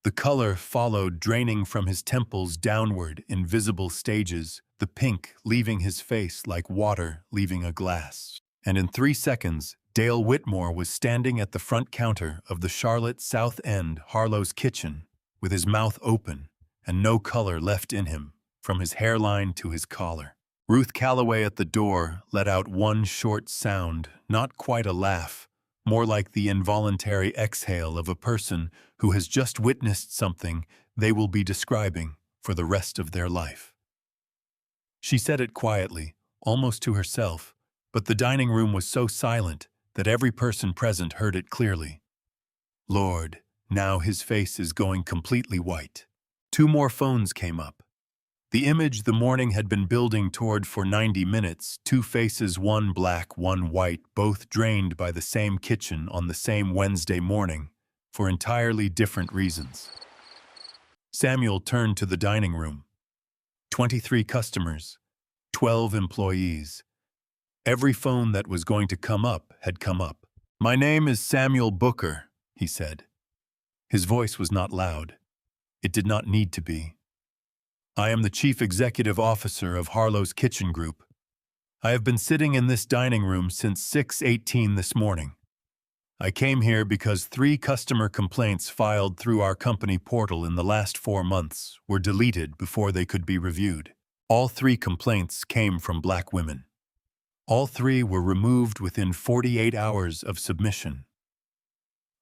[SPEAKER 1] The color followed, draining from his temples downward in visible stages, the pink leaving his face like water leaving a glass. And in 3 seconds, Dale Whitmore was standing at the front counter of the Charlotte South End Harlow's Kitchen, with his mouth open and no color left in him, from his hairline to his collar. Ruth Calloway at the door let out one short sound, not quite a laugh, more like the involuntary exhale of a person who has just witnessed something they will be describing for the rest of their life. She said it quietly, almost to herself, but the dining room was so silent that every person present heard it clearly. Lord, now his face is going completely white. 2 more phones came up. The image the morning had been building toward for 90 minutes, 2 faces, one black, one white, both drained by the same kitchen on the same Wednesday morning, for entirely different reasons. Samuel turned to the dining room. 23 customers, 12 employees. Every phone that was going to come up had come up. "My name is Samuel Booker," he said. His voice was not loud. It did not need to be. "I am the Chief Executive Officer of Harlow's Kitchen Group. I have been sitting in this dining room since 6:18 this morning. I came here because 3 customer complaints filed through our company portal in the last 4 months were deleted before they could be reviewed. All 3 complaints came from black women. All 3 were removed within 48 hours of submission.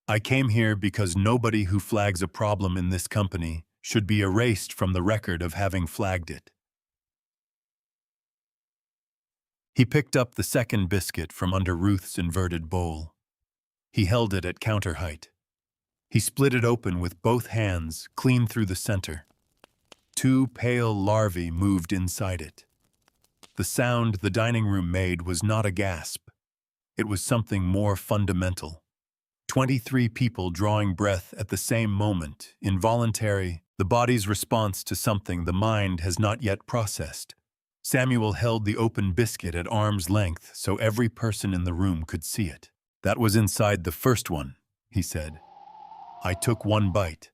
[SPEAKER 1] I came here because nobody who flags a problem in this company should be erased from the record of having flagged it." He picked up the second biscuit from under Ruth's inverted bowl. He held it at counter height. He split it open with both hands, clean through the center. 2 pale larvae moved inside it. The sound the dining room made was not a gasp. It was something more fundamental. 23 people drawing breath at the same moment, involuntary, the body's response to something the mind has not yet processed. Samuel held the open biscuit at arm's length so every person in the room could see it. "That was inside the first one," he said. "I took one bite.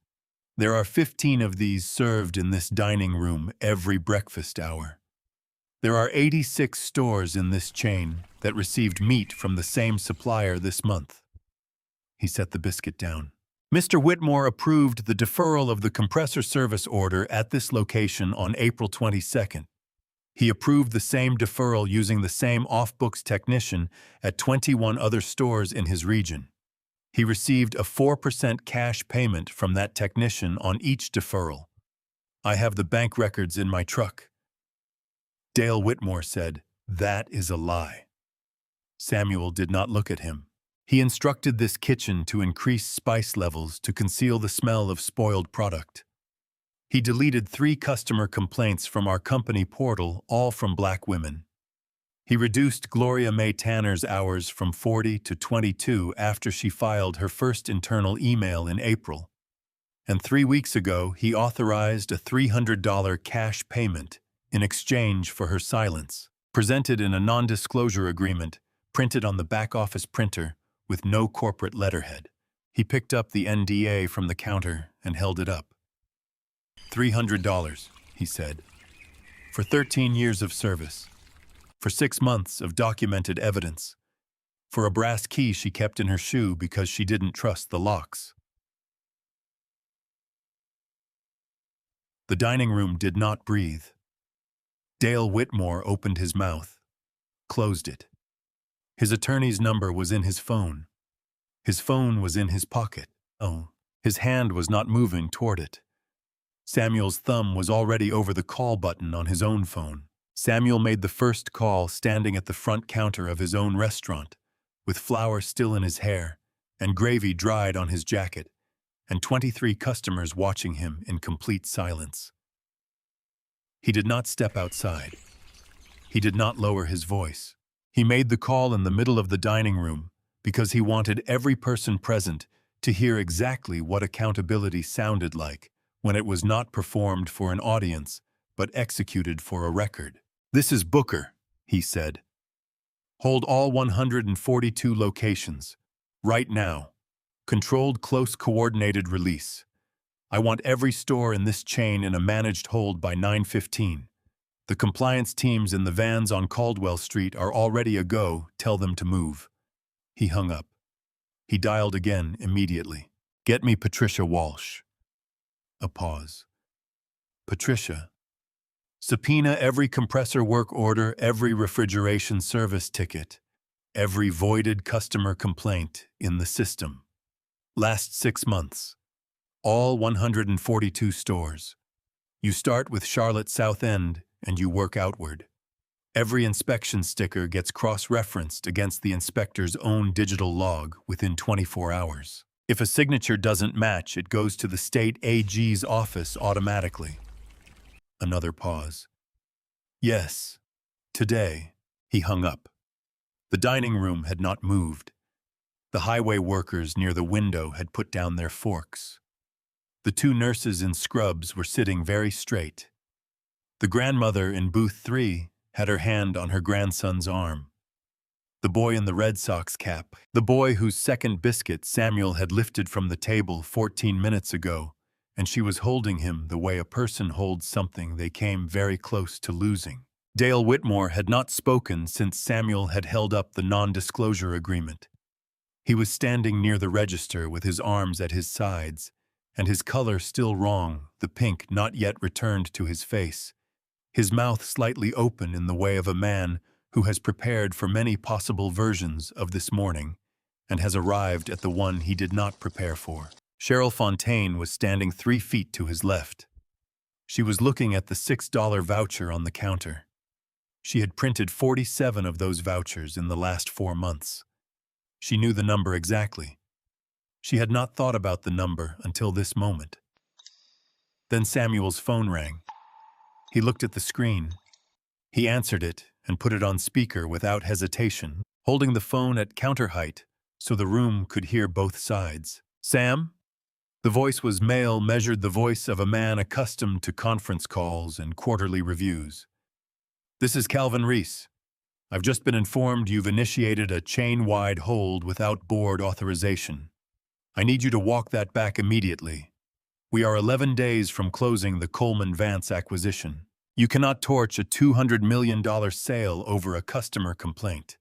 [SPEAKER 1] There are 15 of these served in this dining room every breakfast hour. There are 86 stores in this chain that received meat from the same supplier this month." He set the biscuit down. Mr. Whitmore approved the deferral of the compressor service order at this location on April 22nd. He approved the same deferral using the same off-books technician at 21 other stores in his region. He received a 4% cash payment from that technician on each deferral. "I have the bank records in my truck." Dale Whitmore said, "That is a lie." Samuel did not look at him. He instructed this kitchen to increase spice levels to conceal the smell of spoiled product. He deleted 3 customer complaints from our company portal, all from black women. He reduced Gloria May Tanner's hours from 40 to 22 after she filed her first internal email in April. And 3 weeks ago, he authorized a $300 cash payment in exchange for her silence, presented in a non-disclosure agreement printed on the back-office printer with no corporate letterhead. He picked up the NDA from the counter and held it up. $300, he said, for 13 years of service, for 6 months of documented evidence, for a brass key she kept in her shoe because she didn't trust the locks. The dining room did not breathe. Dale Whitmore opened his mouth, closed it. His attorney's number was in his phone. His phone was in his pocket. Oh, his hand was not moving toward it. Samuel's thumb was already over the call button on his own phone. Samuel made the first call standing at the front counter of his own restaurant, with flour still in his hair and gravy dried on his jacket, and 23 customers watching him in complete silence. He did not step outside. He did not lower his voice. He made the call in the middle of the dining room because he wanted every person present to hear exactly what accountability sounded like when it was not performed for an audience but executed for a record. "This is Booker," he said. "Hold all 142 locations. Right now. Controlled close coordinated release. I want every store in this chain in a managed hold by 9:15. The compliance teams in the vans on Caldwell Street are already a go. Tell them to move." He hung up. He dialed again immediately. "Get me Patricia Walsh." A pause. "Patricia. Subpoena every compressor work order, every refrigeration service ticket, every voided customer complaint in the system. Last 6 months. All 142 stores. You start with Charlotte South End and you work outward. Every inspection sticker gets cross-referenced against the inspector's own digital log within 24 hours. If a signature doesn't match, it goes to the state AG's office automatically." Another pause. "Yes, today." He hung up. The dining room had not moved. The highway workers near the window had put down their forks. The 2 nurses in scrubs were sitting very straight. The grandmother in booth 3 had her hand on her grandson's arm. The boy in the Red Sox cap, the boy whose second biscuit Samuel had lifted from the table 14 minutes ago, and she was holding him the way a person holds something they came very close to losing. Dale Whitmore had not spoken since Samuel had held up the non-disclosure agreement. He was standing near the register with his arms at his sides, and his color still wrong, the pink not yet returned to his face, his mouth slightly open in the way of a man who has prepared for many possible versions of this morning and has arrived at the one he did not prepare for. Cheryl Fontaine was standing 3 feet to his left. She was looking at the $6 voucher on the counter. She had printed 47 of those vouchers in the last 4 months. She knew the number exactly. She had not thought about the number until this moment. Then Samuel's phone rang. He looked at the screen. He answered it and put it on speaker without hesitation, holding the phone at counter height so the room could hear both sides. "Sam?" The voice was male, measured the voice of a man accustomed to conference calls and quarterly reviews. "This is Calvin Reese. I've just been informed you've initiated a chain-wide hold without board authorization. I need you to walk that back immediately. We are 11 days from closing the Coleman Vance acquisition. You cannot torch a $200 million sale over a customer complaint."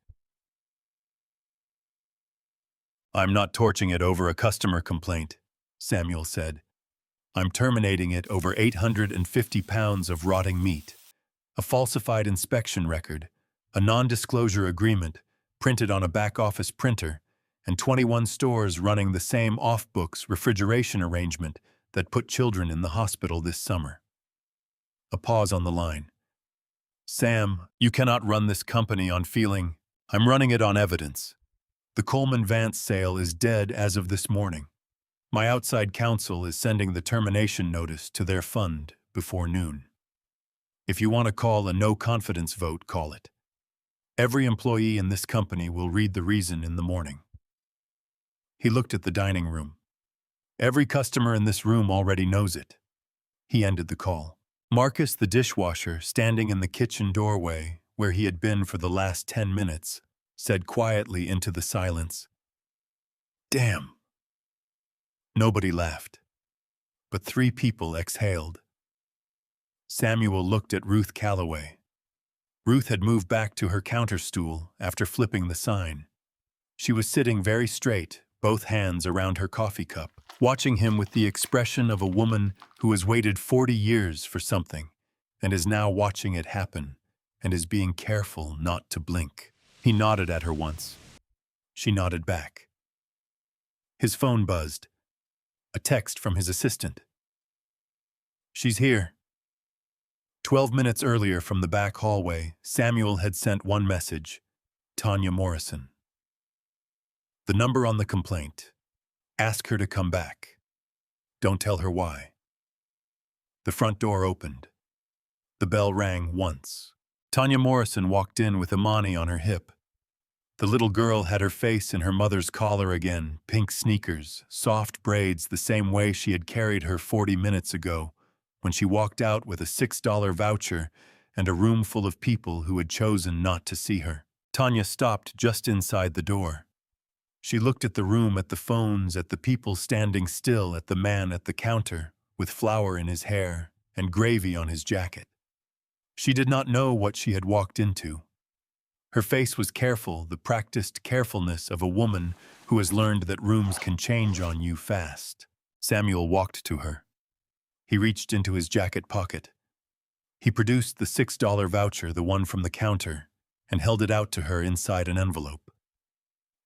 [SPEAKER 1] "I'm not torching it over a customer complaint," Samuel said. "I'm terminating it over 850 pounds of rotting meat, a falsified inspection record, a non-disclosure agreement printed on a back-office printer, and 21 stores running the same off-books refrigeration arrangement that put children in the hospital this summer." A pause on the line. "Sam, you cannot run this company on feeling. I'm running it on evidence. The Coleman Vance sale is dead as of this morning. My outside counsel is sending the termination notice to their fund before noon. If you want to call a no-confidence vote, call it. Every employee in this company will read the reason in the morning." He looked at the dining room. "Every customer in this room already knows it." He ended the call. Marcus, the dishwasher, standing in the kitchen doorway, where he had been for the last 10 minutes, said quietly into the silence, "Damn." Nobody laughed, but 3 people exhaled. Samuel looked at Ruth Calloway. Ruth had moved back to her counter stool after flipping the sign. She was sitting very straight, both hands around her coffee cup, watching him with the expression of a woman who has waited 40 years for something and is now watching it happen and is being careful not to blink. He nodded at her once. She nodded back. His phone buzzed. A text from his assistant. "She's here." 12 minutes earlier from the back hallway, Samuel had sent one message: Tanya Morrison. The number on the complaint. Ask her to come back. Don't tell her why. The front door opened. The bell rang once. Tanya Morrison walked in with Imani on her hip. The little girl had her face in her mother's collar again, pink sneakers, soft braids the same way she had carried her 40 minutes ago, when she walked out with a $6 voucher and a room full of people who had chosen not to see her. Tanya stopped just inside the door. She looked at the room, at the phones, at the people standing still, at the man at the counter, with flour in his hair and gravy on his jacket. She did not know what she had walked into. Her face was careful, the practiced carefulness of a woman who has learned that rooms can change on you fast. Samuel walked to her. He reached into his jacket pocket. He produced the $6 voucher, the one from the counter, and held it out to her inside an envelope.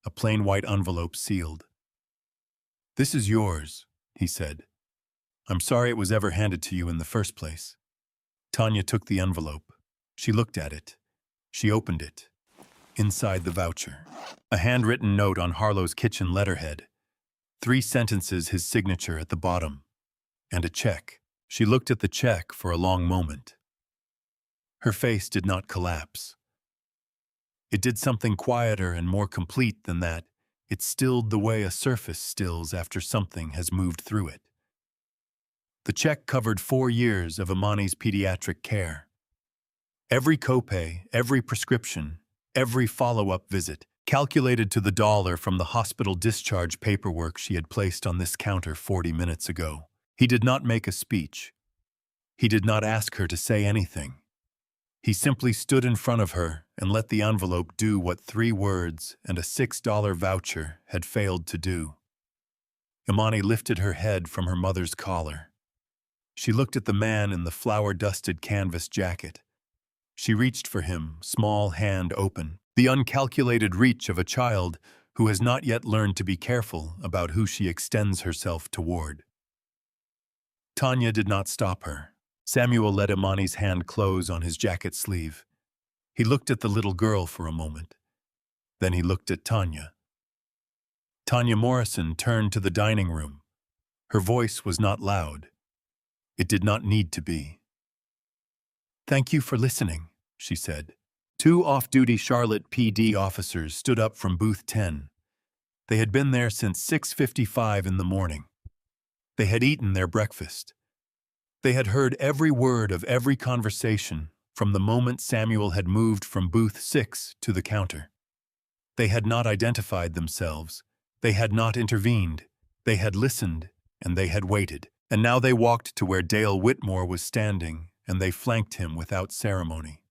[SPEAKER 1] A plain white envelope sealed. "This is yours," he said. "I'm sorry it was ever handed to you in the first place." Tanya took the envelope. She looked at it. She opened it. Inside the voucher, a handwritten note on Harlow's kitchen letterhead, 3 sentences, his signature at the bottom, and a check. She looked at the check for a long moment. Her face did not collapse. It did something quieter and more complete than that. It stilled the way a surface stills after something has moved through it. The check covered 4 years of Imani's pediatric care. Every copay, every prescription, every follow-up visit, calculated to the dollar from the hospital discharge paperwork she had placed on this counter 40 minutes ago. He did not make a speech. He did not ask her to say anything. He simply stood in front of her and let the envelope do what 3 words and a $6 voucher had failed to do. Imani lifted her head from her mother's collar. She looked at the man in the flour-dusted canvas jacket. She reached for him, small hand open, the uncalculated reach of a child who has not yet learned to be careful about who she extends herself toward. Tanya did not stop her. Samuel let Imani's hand close on his jacket sleeve. He looked at the little girl for a moment. Then he looked at Tanya. Tanya Morrison turned to the dining room. Her voice was not loud. It did not need to be. "Thank you for listening," she said. Two off-duty Charlotte PD officers stood up from booth 10. They had been there since 6:55 in the morning. They had eaten their breakfast. They had heard every word of every conversation from the moment Samuel had moved from booth 6 to the counter. They had not identified themselves. They had not intervened. They had listened, and they had waited. And now they walked to where Dale Whitmore was standing, and they flanked him without ceremony.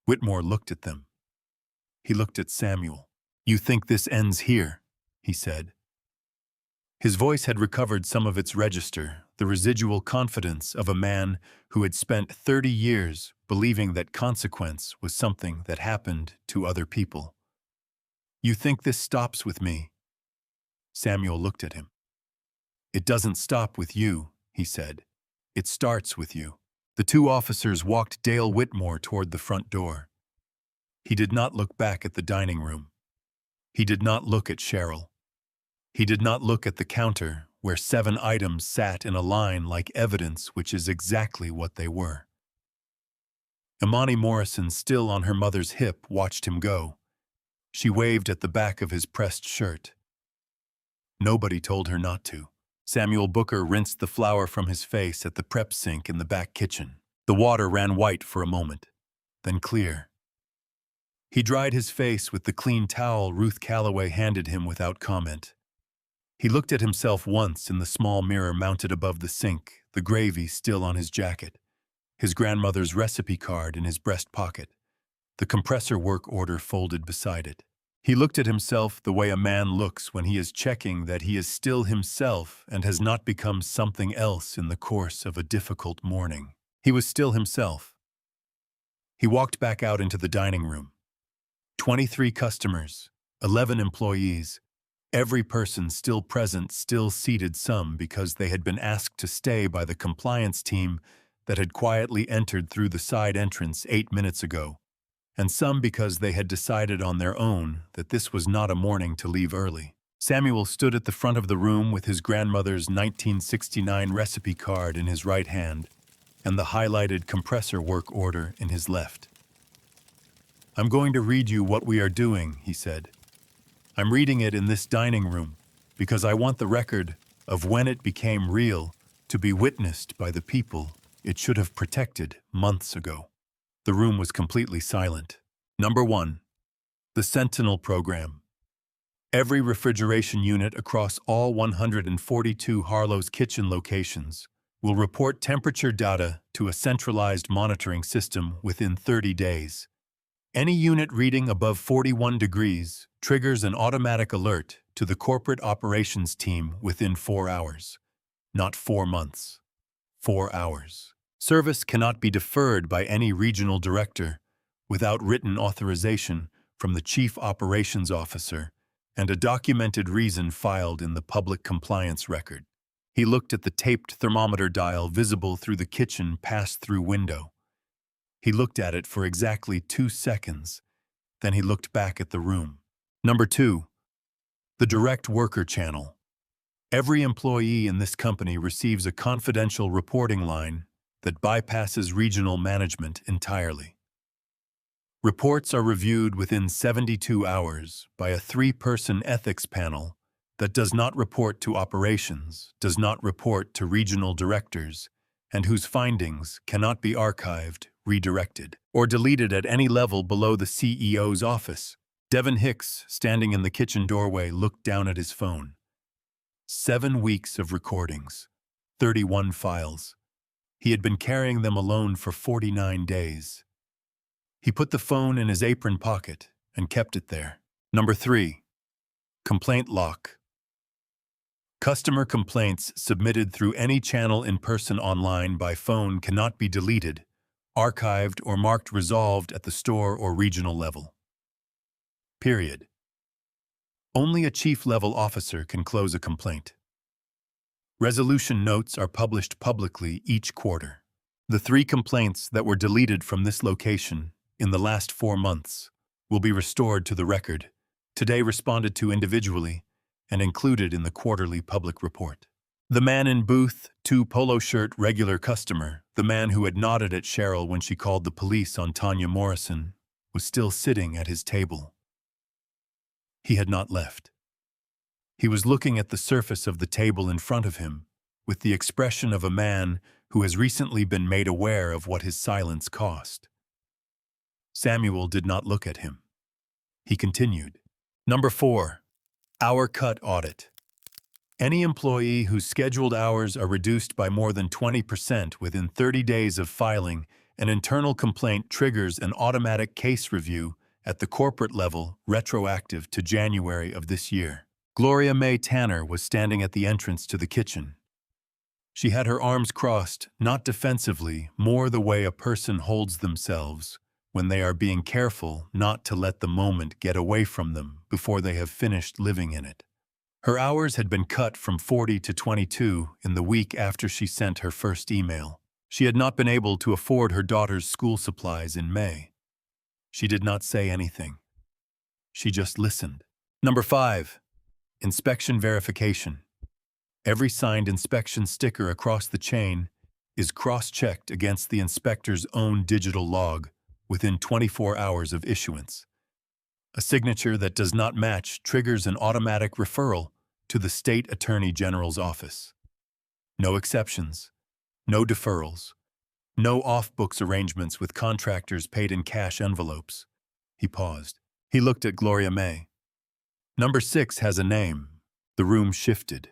[SPEAKER 1] Whitmore looked at them. He looked at Samuel. "You think this ends here?" he said. His voice had recovered some of its register, the residual confidence of a man who had spent 30 years believing that consequence was something that happened to other people. "You think this stops with me?" Samuel looked at him. "It doesn't stop with you," he said. "It starts with you." The two officers walked Dale Whitmore toward the front door. He did not look back at the dining room. He did not look at Cheryl. He did not look at the counter where 7 items sat in a line like evidence, which is exactly what they were. Imani Morrison, still on her mother's hip, watched him go. She waved at the back of his pressed shirt. Nobody told her not to. Samuel Booker rinsed the flour from his face at the prep sink in the back kitchen. The water ran white for a moment, then clear. He dried his face with the clean towel Ruth Calloway handed him without comment. He looked at himself once in the small mirror mounted above the sink, the gravy still on his jacket, his grandmother's recipe card in his breast pocket, the compressor work order folded beside it. He looked at himself the way a man looks when he is checking that he is still himself and has not become something else in the course of a difficult morning. He was still himself. He walked back out into the dining room. 23 customers, 11 employees, every person still present, still seated, some because they had been asked to stay by the compliance team that had quietly entered through the side entrance 8 minutes ago, and some because they had decided on their own that this was not a morning to leave early. Samuel stood at the front of the room with his grandmother's 1969 recipe card in his right hand and the highlighted compressor work order in his left. "I'm going to read you what we are doing," he said. "I'm reading it in this dining room because I want the record of when it became real to be witnessed by the people it should have protected months ago." The room was completely silent. Number 1. The Sentinel Program. Every refrigeration unit across all 142 Harlow's Kitchen locations will report temperature data to a centralized monitoring system within 30 days. Any unit reading above 41 degrees triggers an automatic alert to the corporate operations team within 4 hours. Not 4 months. 4 hours. Service cannot be deferred by any regional director without written authorization from the Chief Operations Officer and a documented reason filed in the public compliance record. He looked at the taped thermometer dial visible through the kitchen pass-through window. He looked at it for exactly 2 seconds, then he looked back at the room. Number 2. The Direct Worker Channel. Every employee in this company receives a confidential reporting line that bypasses regional management entirely. Reports are reviewed within 72 hours by a 3-person ethics panel that does not report to operations, does not report to regional directors, and whose findings cannot be archived, redirected, or deleted at any level below the CEO's office. Devin Hicks, standing in the kitchen doorway, looked down at his phone. 7 weeks of recordings, 31 files. He had been carrying them alone for 49 days. He put the phone in his apron pocket and kept it there. Number 3. Complaint Lock. Customer complaints submitted through any channel in person, online, by phone cannot be deleted, archived, or marked resolved at the store or regional level. Period. Only a chief-level officer can close a complaint. Resolution notes are published publicly each quarter. The 3 complaints that were deleted from this location in the last 4 months will be restored to the record, today responded to individually, and included in the quarterly public report. The man in booth 2 polo shirt regular customer, the man who had nodded at Cheryl when she called the police on Tanya Morrison, was still sitting at his table. He had not left. He was looking at the surface of the table in front of him, with the expression of a man who has recently been made aware of what his silence cost. Samuel did not look at him. He continued. Number 4. Hour cut audit. Any employee whose scheduled hours are reduced by more than 20% within 30 days of filing an internal complaint triggers an automatic case review at the corporate level retroactive to January of this year. Gloria May Tanner was standing at the entrance to the kitchen. She had her arms crossed, not defensively, more the way a person holds themselves when they are being careful not to let the moment get away from them before they have finished living in it. Her hours had been cut from 40 to 22 in the week after she sent her first email. She had not been able to afford her daughter's school supplies in May. She did not say anything. She just listened. Number 5. Inspection verification. Every signed inspection sticker across the chain is cross-checked against the inspector's own digital log within 24 hours of issuance. A signature that does not match triggers an automatic referral to the State Attorney General's office. No exceptions, no deferrals, no off-books arrangements with contractors paid in cash envelopes. He paused. He looked at Gloria May. Number 6 has a name. The room shifted.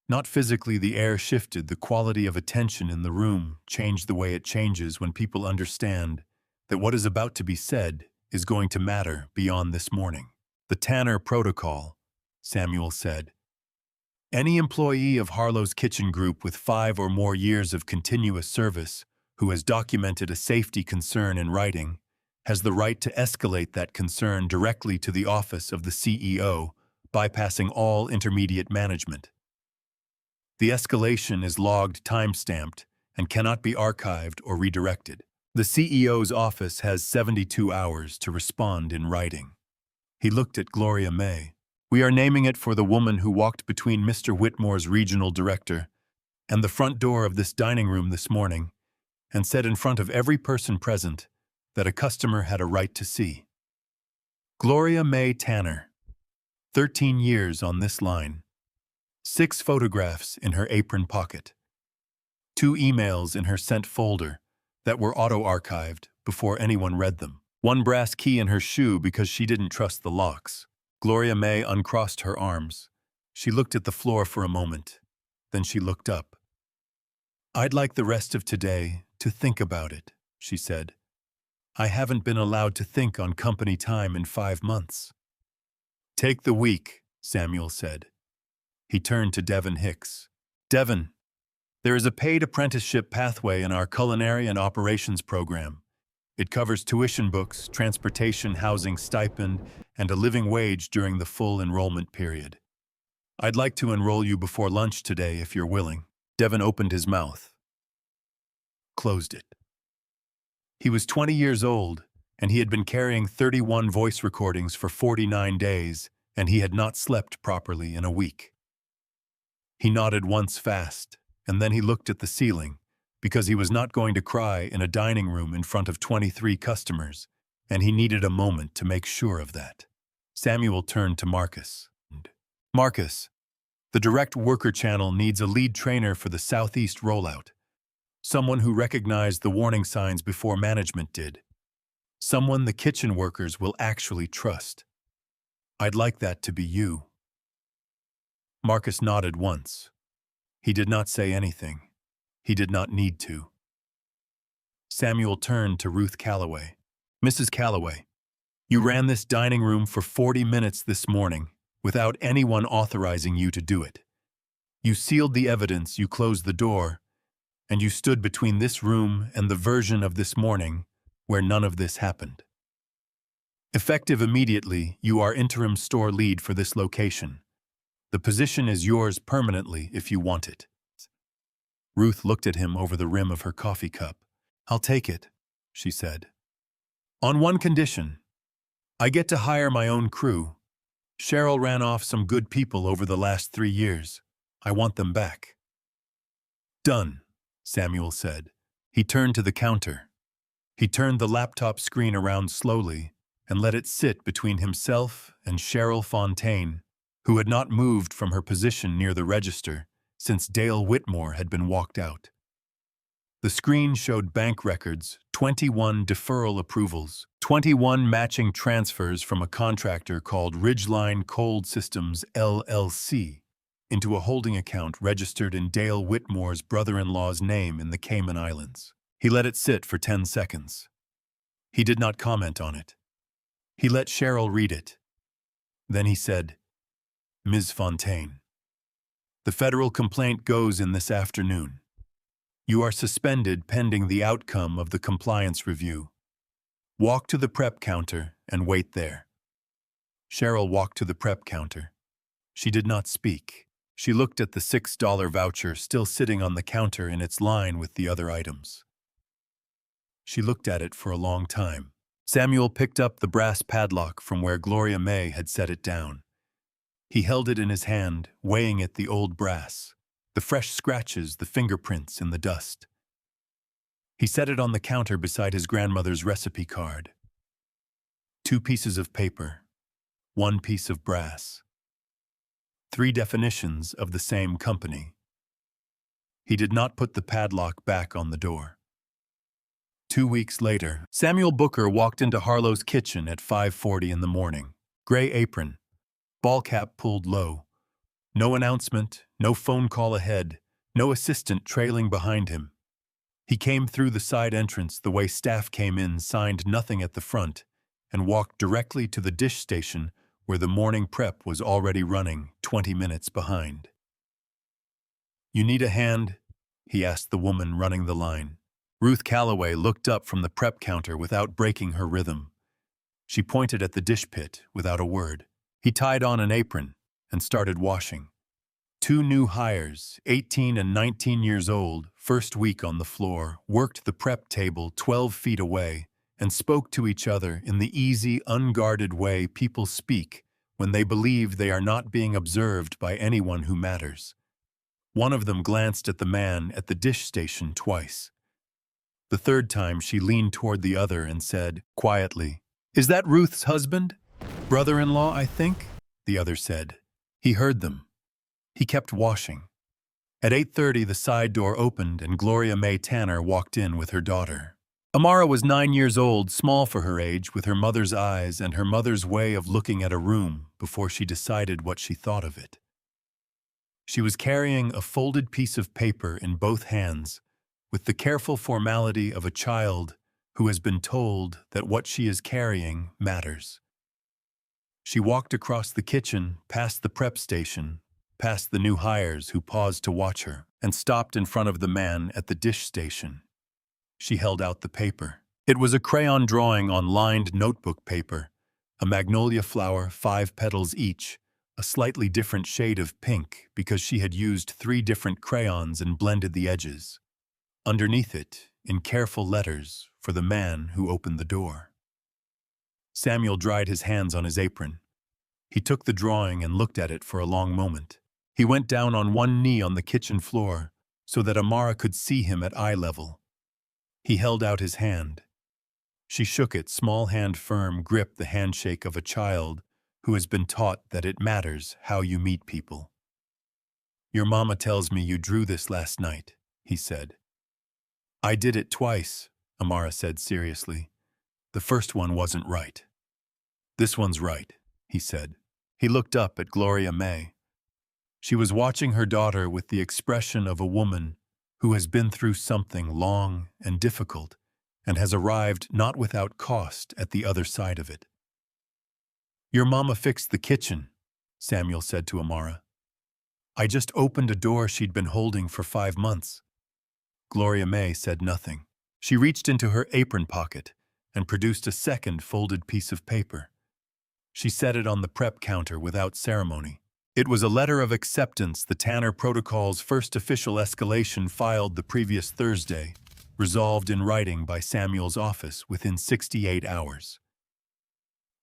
[SPEAKER 1] Not physically, the air shifted. The quality of attention in the room changed the way it changes when people understand that what is about to be said is going to matter beyond this morning. The Tanner Protocol, Samuel said. Any employee of Harlow's Kitchen Group with 5 or more years of continuous service who has documented a safety concern in writing has the right to escalate that concern directly to the office of the CEO, bypassing all intermediate management. The escalation is logged, time-stamped, and cannot be archived or redirected. The CEO's office has 72 hours to respond in writing. He looked at Gloria May. We are naming it for the woman who walked between Mr. Whitmore's regional director and the front door of this dining room this morning and said in front of every person present that a customer had a right to see. Gloria May Tanner, 13 years on this line, 6 photographs in her apron pocket, 2 emails in her sent folder that were auto-archived before anyone read them, 1 brass key in her shoe because she didn't trust the locks. Gloria May uncrossed her arms. She looked at the floor for a moment. Then she looked up. I'd like the rest of today to think about it, she said. I haven't been allowed to think on company time in 5 months. Take the week, Samuel said. He turned to Devin Hicks. Devin, there is a paid apprenticeship pathway in our culinary and operations program. It covers tuition books, transportation, housing, stipend, and a living wage during the full enrollment period. I'd like to enroll you before lunch today if you're willing. Devin opened his mouth, closed it. He was 20 years old, and he had been carrying 31 voice recordings for 49 days, and he had not slept properly in a week. He nodded once fast, and then he looked at the ceiling, because he was not going to cry in a dining room in front of 23 customers, and he needed a moment to make sure of that. Samuel turned to Marcus. Marcus, the direct worker channel needs a lead trainer for the Southeast rollout. Someone who recognized the warning signs before management did. Someone the kitchen workers will actually trust. I'd like that to be you. Marcus nodded once. He did not say anything. He did not need to. Samuel turned to Ruth Calloway. Mrs. Calloway, you ran this dining room for 40 minutes this morning without anyone authorizing you to do it. You sealed the evidence, you closed the door, and you stood between this room and the version of this morning where none of this happened. Effective immediately, you are interim store lead for this location. The position is yours permanently if you want it. Ruth looked at him over the rim of her coffee cup. I'll take it, she said. On one condition. I get to hire my own crew. Cheryl ran off some good people over the last 3 years. I want them back. Done, Samuel said. He turned to the counter. He turned the laptop screen around slowly and let it sit between himself and Cheryl Fontaine, who had not moved from her position near the register since Dale Whitmore had been walked out. The screen showed bank records, 21 deferral approvals, 21 matching transfers from a contractor called Ridgeline Cold Systems LLC into a holding account registered in Dale Whitmore's brother-in-law's name in the Cayman Islands. He let it sit for 10 seconds. He did not comment on it. He let Cheryl read it. Then he said, "Ms. Fontaine, the federal complaint goes in this afternoon. You are suspended pending the outcome of the compliance review. Walk to the prep counter and wait there." Cheryl walked to the prep counter. She did not speak. She looked at the $6 voucher still sitting on the counter in its line with the other items. She looked at it for a long time. Samuel picked up the brass padlock from where Gloria May had set it down. He held it in his hand, weighing it the old brass, the fresh scratches, the fingerprints in the dust. He set it on the counter beside his grandmother's recipe card. 2 pieces of paper, 1 piece of brass. 3 definitions of the same company. He did not put the padlock back on the door. 2 weeks later, Samuel Booker walked into Harlow's kitchen at 5:40 in the morning. Gray apron, ball cap pulled low. No announcement, no phone call ahead, no assistant trailing behind him. He came through the side entrance the way staff came in, signed nothing at the front, and walked directly to the dish station where the morning prep was already running 20 minutes behind. "You need a hand?" he asked the woman running the line. Ruth Calloway looked up from the prep counter without breaking her rhythm. She pointed at the dish pit without a word. He tied on an apron and started washing. 2 new hires, 18 and 19 years old, first week on the floor, worked the prep table 12 feet away and spoke to each other in the easy, unguarded way people speak when they believe they are not being observed by anyone who matters. One of them glanced at the man at the dish station twice. The third time she leaned toward the other and said, quietly, "Is that Ruth's husband? Brother-in-law, I think?" the other said. He heard them. He kept washing. At 8:30, the side door opened and Gloria May Tanner walked in with her daughter. Amara was 9 years old, small for her age, with her mother's eyes and her mother's way of looking at a room before she decided what she thought of it. She was carrying a folded piece of paper in both hands, with the careful formality of a child who has been told that what she is carrying matters. She walked across the kitchen, past the prep station, past the new hires who paused to watch her, and stopped in front of the man at the dish station. She held out the paper. It was a crayon drawing on lined notebook paper, a magnolia flower, 5 petals each, a slightly different shade of pink because she had used 3 different crayons and blended the edges. Underneath it, in careful letters, for the man who opened the door. Samuel dried his hands on his apron. He took the drawing and looked at it for a long moment. He went down on one knee on the kitchen floor so that Amara could see him at eye level. He held out his hand. She shook it, small hand firm grip, the handshake of a child who has been taught that it matters how you meet people. "Your mama tells me you drew this last night," he said. "I did it twice," Amara said seriously. "The first one wasn't right." "This one's right," he said. He looked up at Gloria May. She was watching her daughter with the expression of a woman who has been through something long and difficult and has arrived not without cost at the other side of it. "Your mama fixed the kitchen," Samuel said to Amara. "I just opened a door she'd been holding for 5 months." Gloria May said nothing. She reached into her apron pocket and produced a second folded piece of paper. She set it on the prep counter without ceremony. It was a letter of acceptance, the Tanner Protocol's first official escalation filed the previous Thursday, resolved in writing by Samuel's office within 68 hours.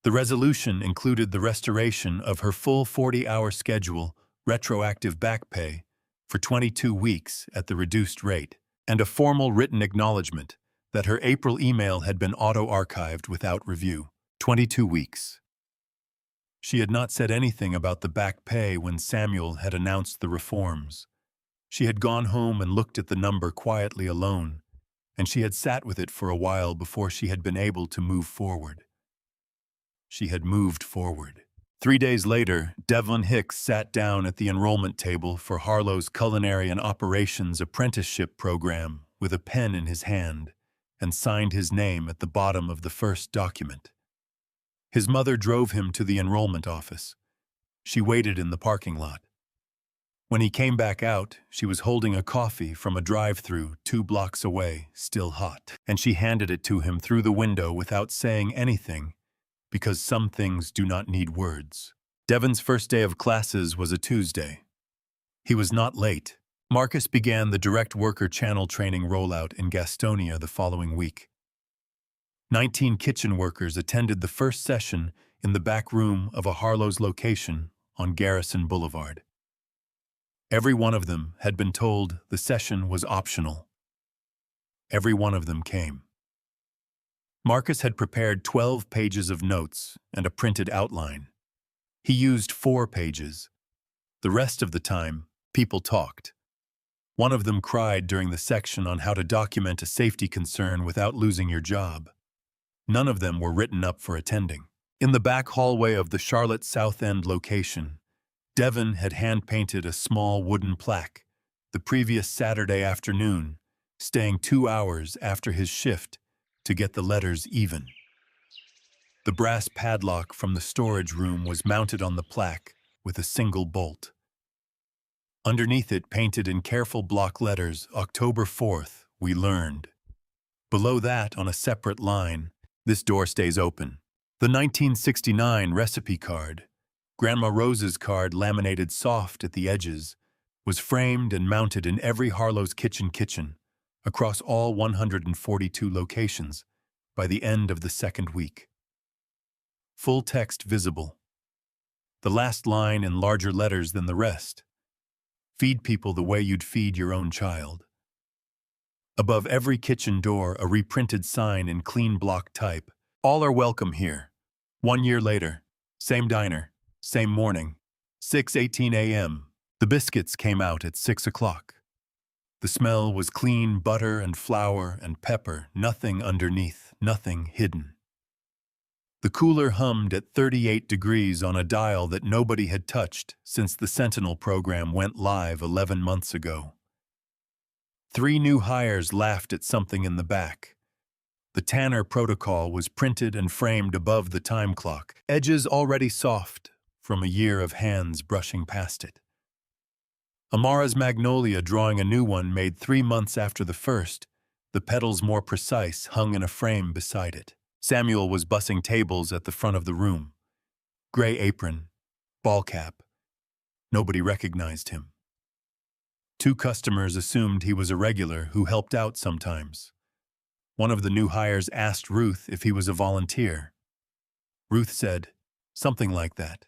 [SPEAKER 1] The resolution included the restoration of her full 40-hour schedule, retroactive back pay, for 22 weeks at the reduced rate, and a formal written acknowledgement that her April email had been auto-archived without review. 22 weeks. She had not said anything about the back pay when Samuel had announced the reforms. She had gone home and looked at the number quietly alone, and she had sat with it for a while before she had been able to move forward. She had moved forward. 3 days later, Devlin Hicks sat down at the enrollment table for Harlow's Culinary and Operations Apprenticeship program with a pen in his hand and signed his name at the bottom of the first document. His mother drove him to the enrollment office. She waited in the parking lot. When he came back out, she was holding a coffee from a drive-thru 2 blocks away, still hot, and she handed it to him through the window without saying anything, because some things do not need words. Devon's first day of classes was a Tuesday. He was not late. Marcus began the direct worker channel training rollout in Gastonia the following week. 19 kitchen workers attended the first session in the back room of a Harlow's location on Garrison Boulevard. Every one of them had been told the session was optional. Every one of them came. Marcus had prepared 12 pages of notes and a printed outline. He used 4 pages. The rest of the time, people talked. One of them cried during the section on how to document a safety concern without losing your job. None of them were written up for attending. In the back hallway of the Charlotte South End location, Devon had hand-painted a small wooden plaque the previous Saturday afternoon, staying 2 hours after his shift to get the letters even. The brass padlock from the storage room was mounted on the plaque with a single bolt. Underneath it, painted in careful block letters, October 4th, we learned. Below that, on a separate line, this door stays open. The 1969 recipe card, Grandma Rose's card laminated soft at the edges, was framed and mounted in every Harlow's kitchen across all 142 locations by the end of the second week. Full text visible. The last line in larger letters than the rest. Feed people the way you'd feed your own child. Above every kitchen door, a reprinted sign in clean block type. All are welcome here. 1 year later, same diner, same morning, 6:18 a.m. The biscuits came out at 6 o'clock. The smell was clean butter and flour and pepper, nothing underneath, nothing hidden. The cooler hummed at 38 degrees on a dial that nobody had touched since the Sentinel program went live 11 months ago. 3 new hires laughed at something in the back. The Tanner protocol was printed and framed above the time clock, edges already soft from a year of hands brushing past it. Amara's magnolia drawing a new one made 3 months after the first, the petals more precise, hung in a frame beside it. Samuel was bussing tables at the front of the room. Gray apron, ball cap. Nobody recognized him. 2 customers assumed he was a regular who helped out sometimes. One of the new hires asked Ruth if he was a volunteer. Ruth said, something like that.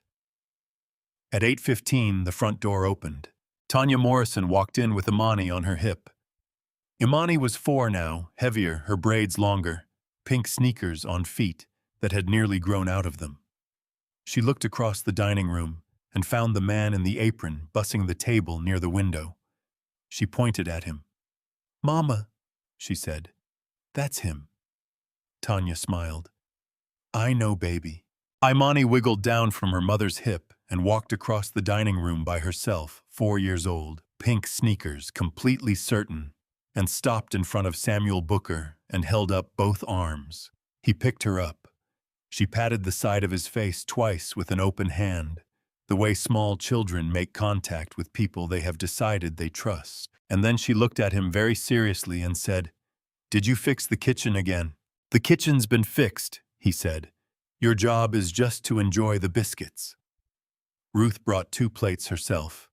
[SPEAKER 1] At 8:15, the front door opened. Tanya Morrison walked in with Imani on her hip. Imani was 4 now, heavier, her braids longer, pink sneakers on feet that had nearly grown out of them. She looked across the dining room and found the man in the apron bussing the table near the window. She pointed at him. "Mama," she said. "That's him." Tanya smiled. "I know, baby." Imani wiggled down from her mother's hip and walked across the dining room by herself, 4 years old, pink sneakers, completely certain, and stopped in front of Samuel Booker and held up both arms. He picked her up. She patted the side of his face twice with an open hand, the way small children make contact with people they have decided they trust. And then she looked at him very seriously and said, "Did you fix the kitchen again?" "The kitchen's been fixed," he said. "Your job is just to enjoy the biscuits." Ruth brought 2 plates herself.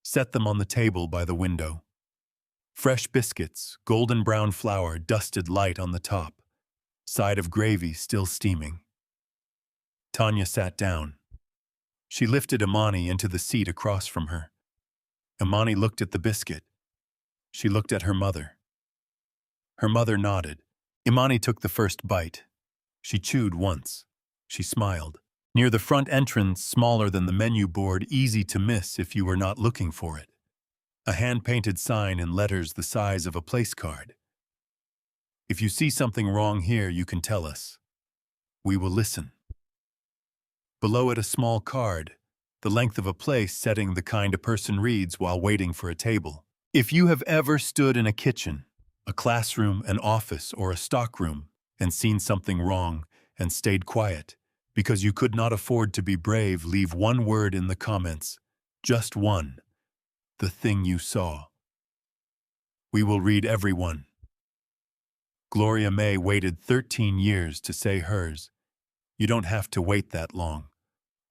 [SPEAKER 1] Set them on the table by the window. Fresh biscuits, golden brown flour dusted light on the top, side of gravy still steaming. Tanya sat down. She lifted Imani into the seat across from her. Imani looked at the biscuit. She looked at her mother. Her mother nodded. Imani took the first bite. She chewed once. She smiled. Near the front entrance, smaller than the menu board, easy to miss if you were not looking for it. A hand-painted sign in letters the size of a place card. If you see something wrong here, you can tell us. We will listen. Below it, a small card, the length of a place setting the kind a person reads while waiting for a table. If you have ever stood in a kitchen, a classroom, an office, or a stockroom and seen something wrong and stayed quiet because you could not afford to be brave, leave one word in the comments. Just one. The thing you saw. We will read every one. Gloria May waited 13 years to say hers. You don't have to wait that long.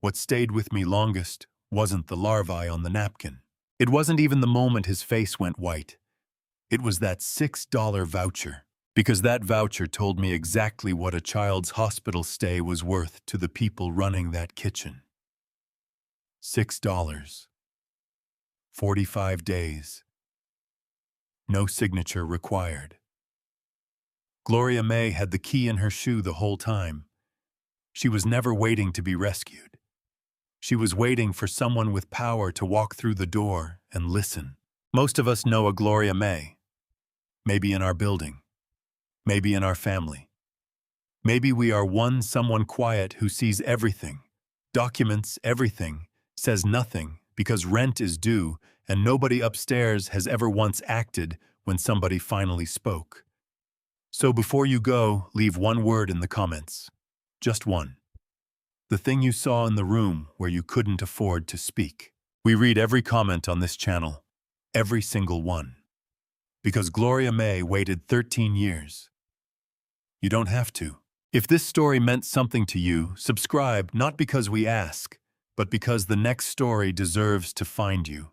[SPEAKER 1] What stayed with me longest wasn't the larvae on the napkin. It wasn't even the moment his face went white. It was that $6 voucher, because that voucher told me exactly what a child's hospital stay was worth to the people running that kitchen. $6. 45 days. No signature required. Gloria May had the key in her shoe the whole time. She was never waiting to be rescued. She was waiting for someone with power to walk through the door and listen. Most of us know a Gloria May. Maybe in our building. Maybe in our family. Maybe we are someone quiet who sees everything, documents everything, says nothing because rent is due and nobody upstairs has ever once acted when somebody finally spoke. So before you go, leave one word in the comments. Just one. The thing you saw in the room where you couldn't afford to speak. We read every comment on this channel. Every single one. Because Gloria May waited 13 years. You don't have to. If this story meant something to you, subscribe not because we ask, but because the next story deserves to find you.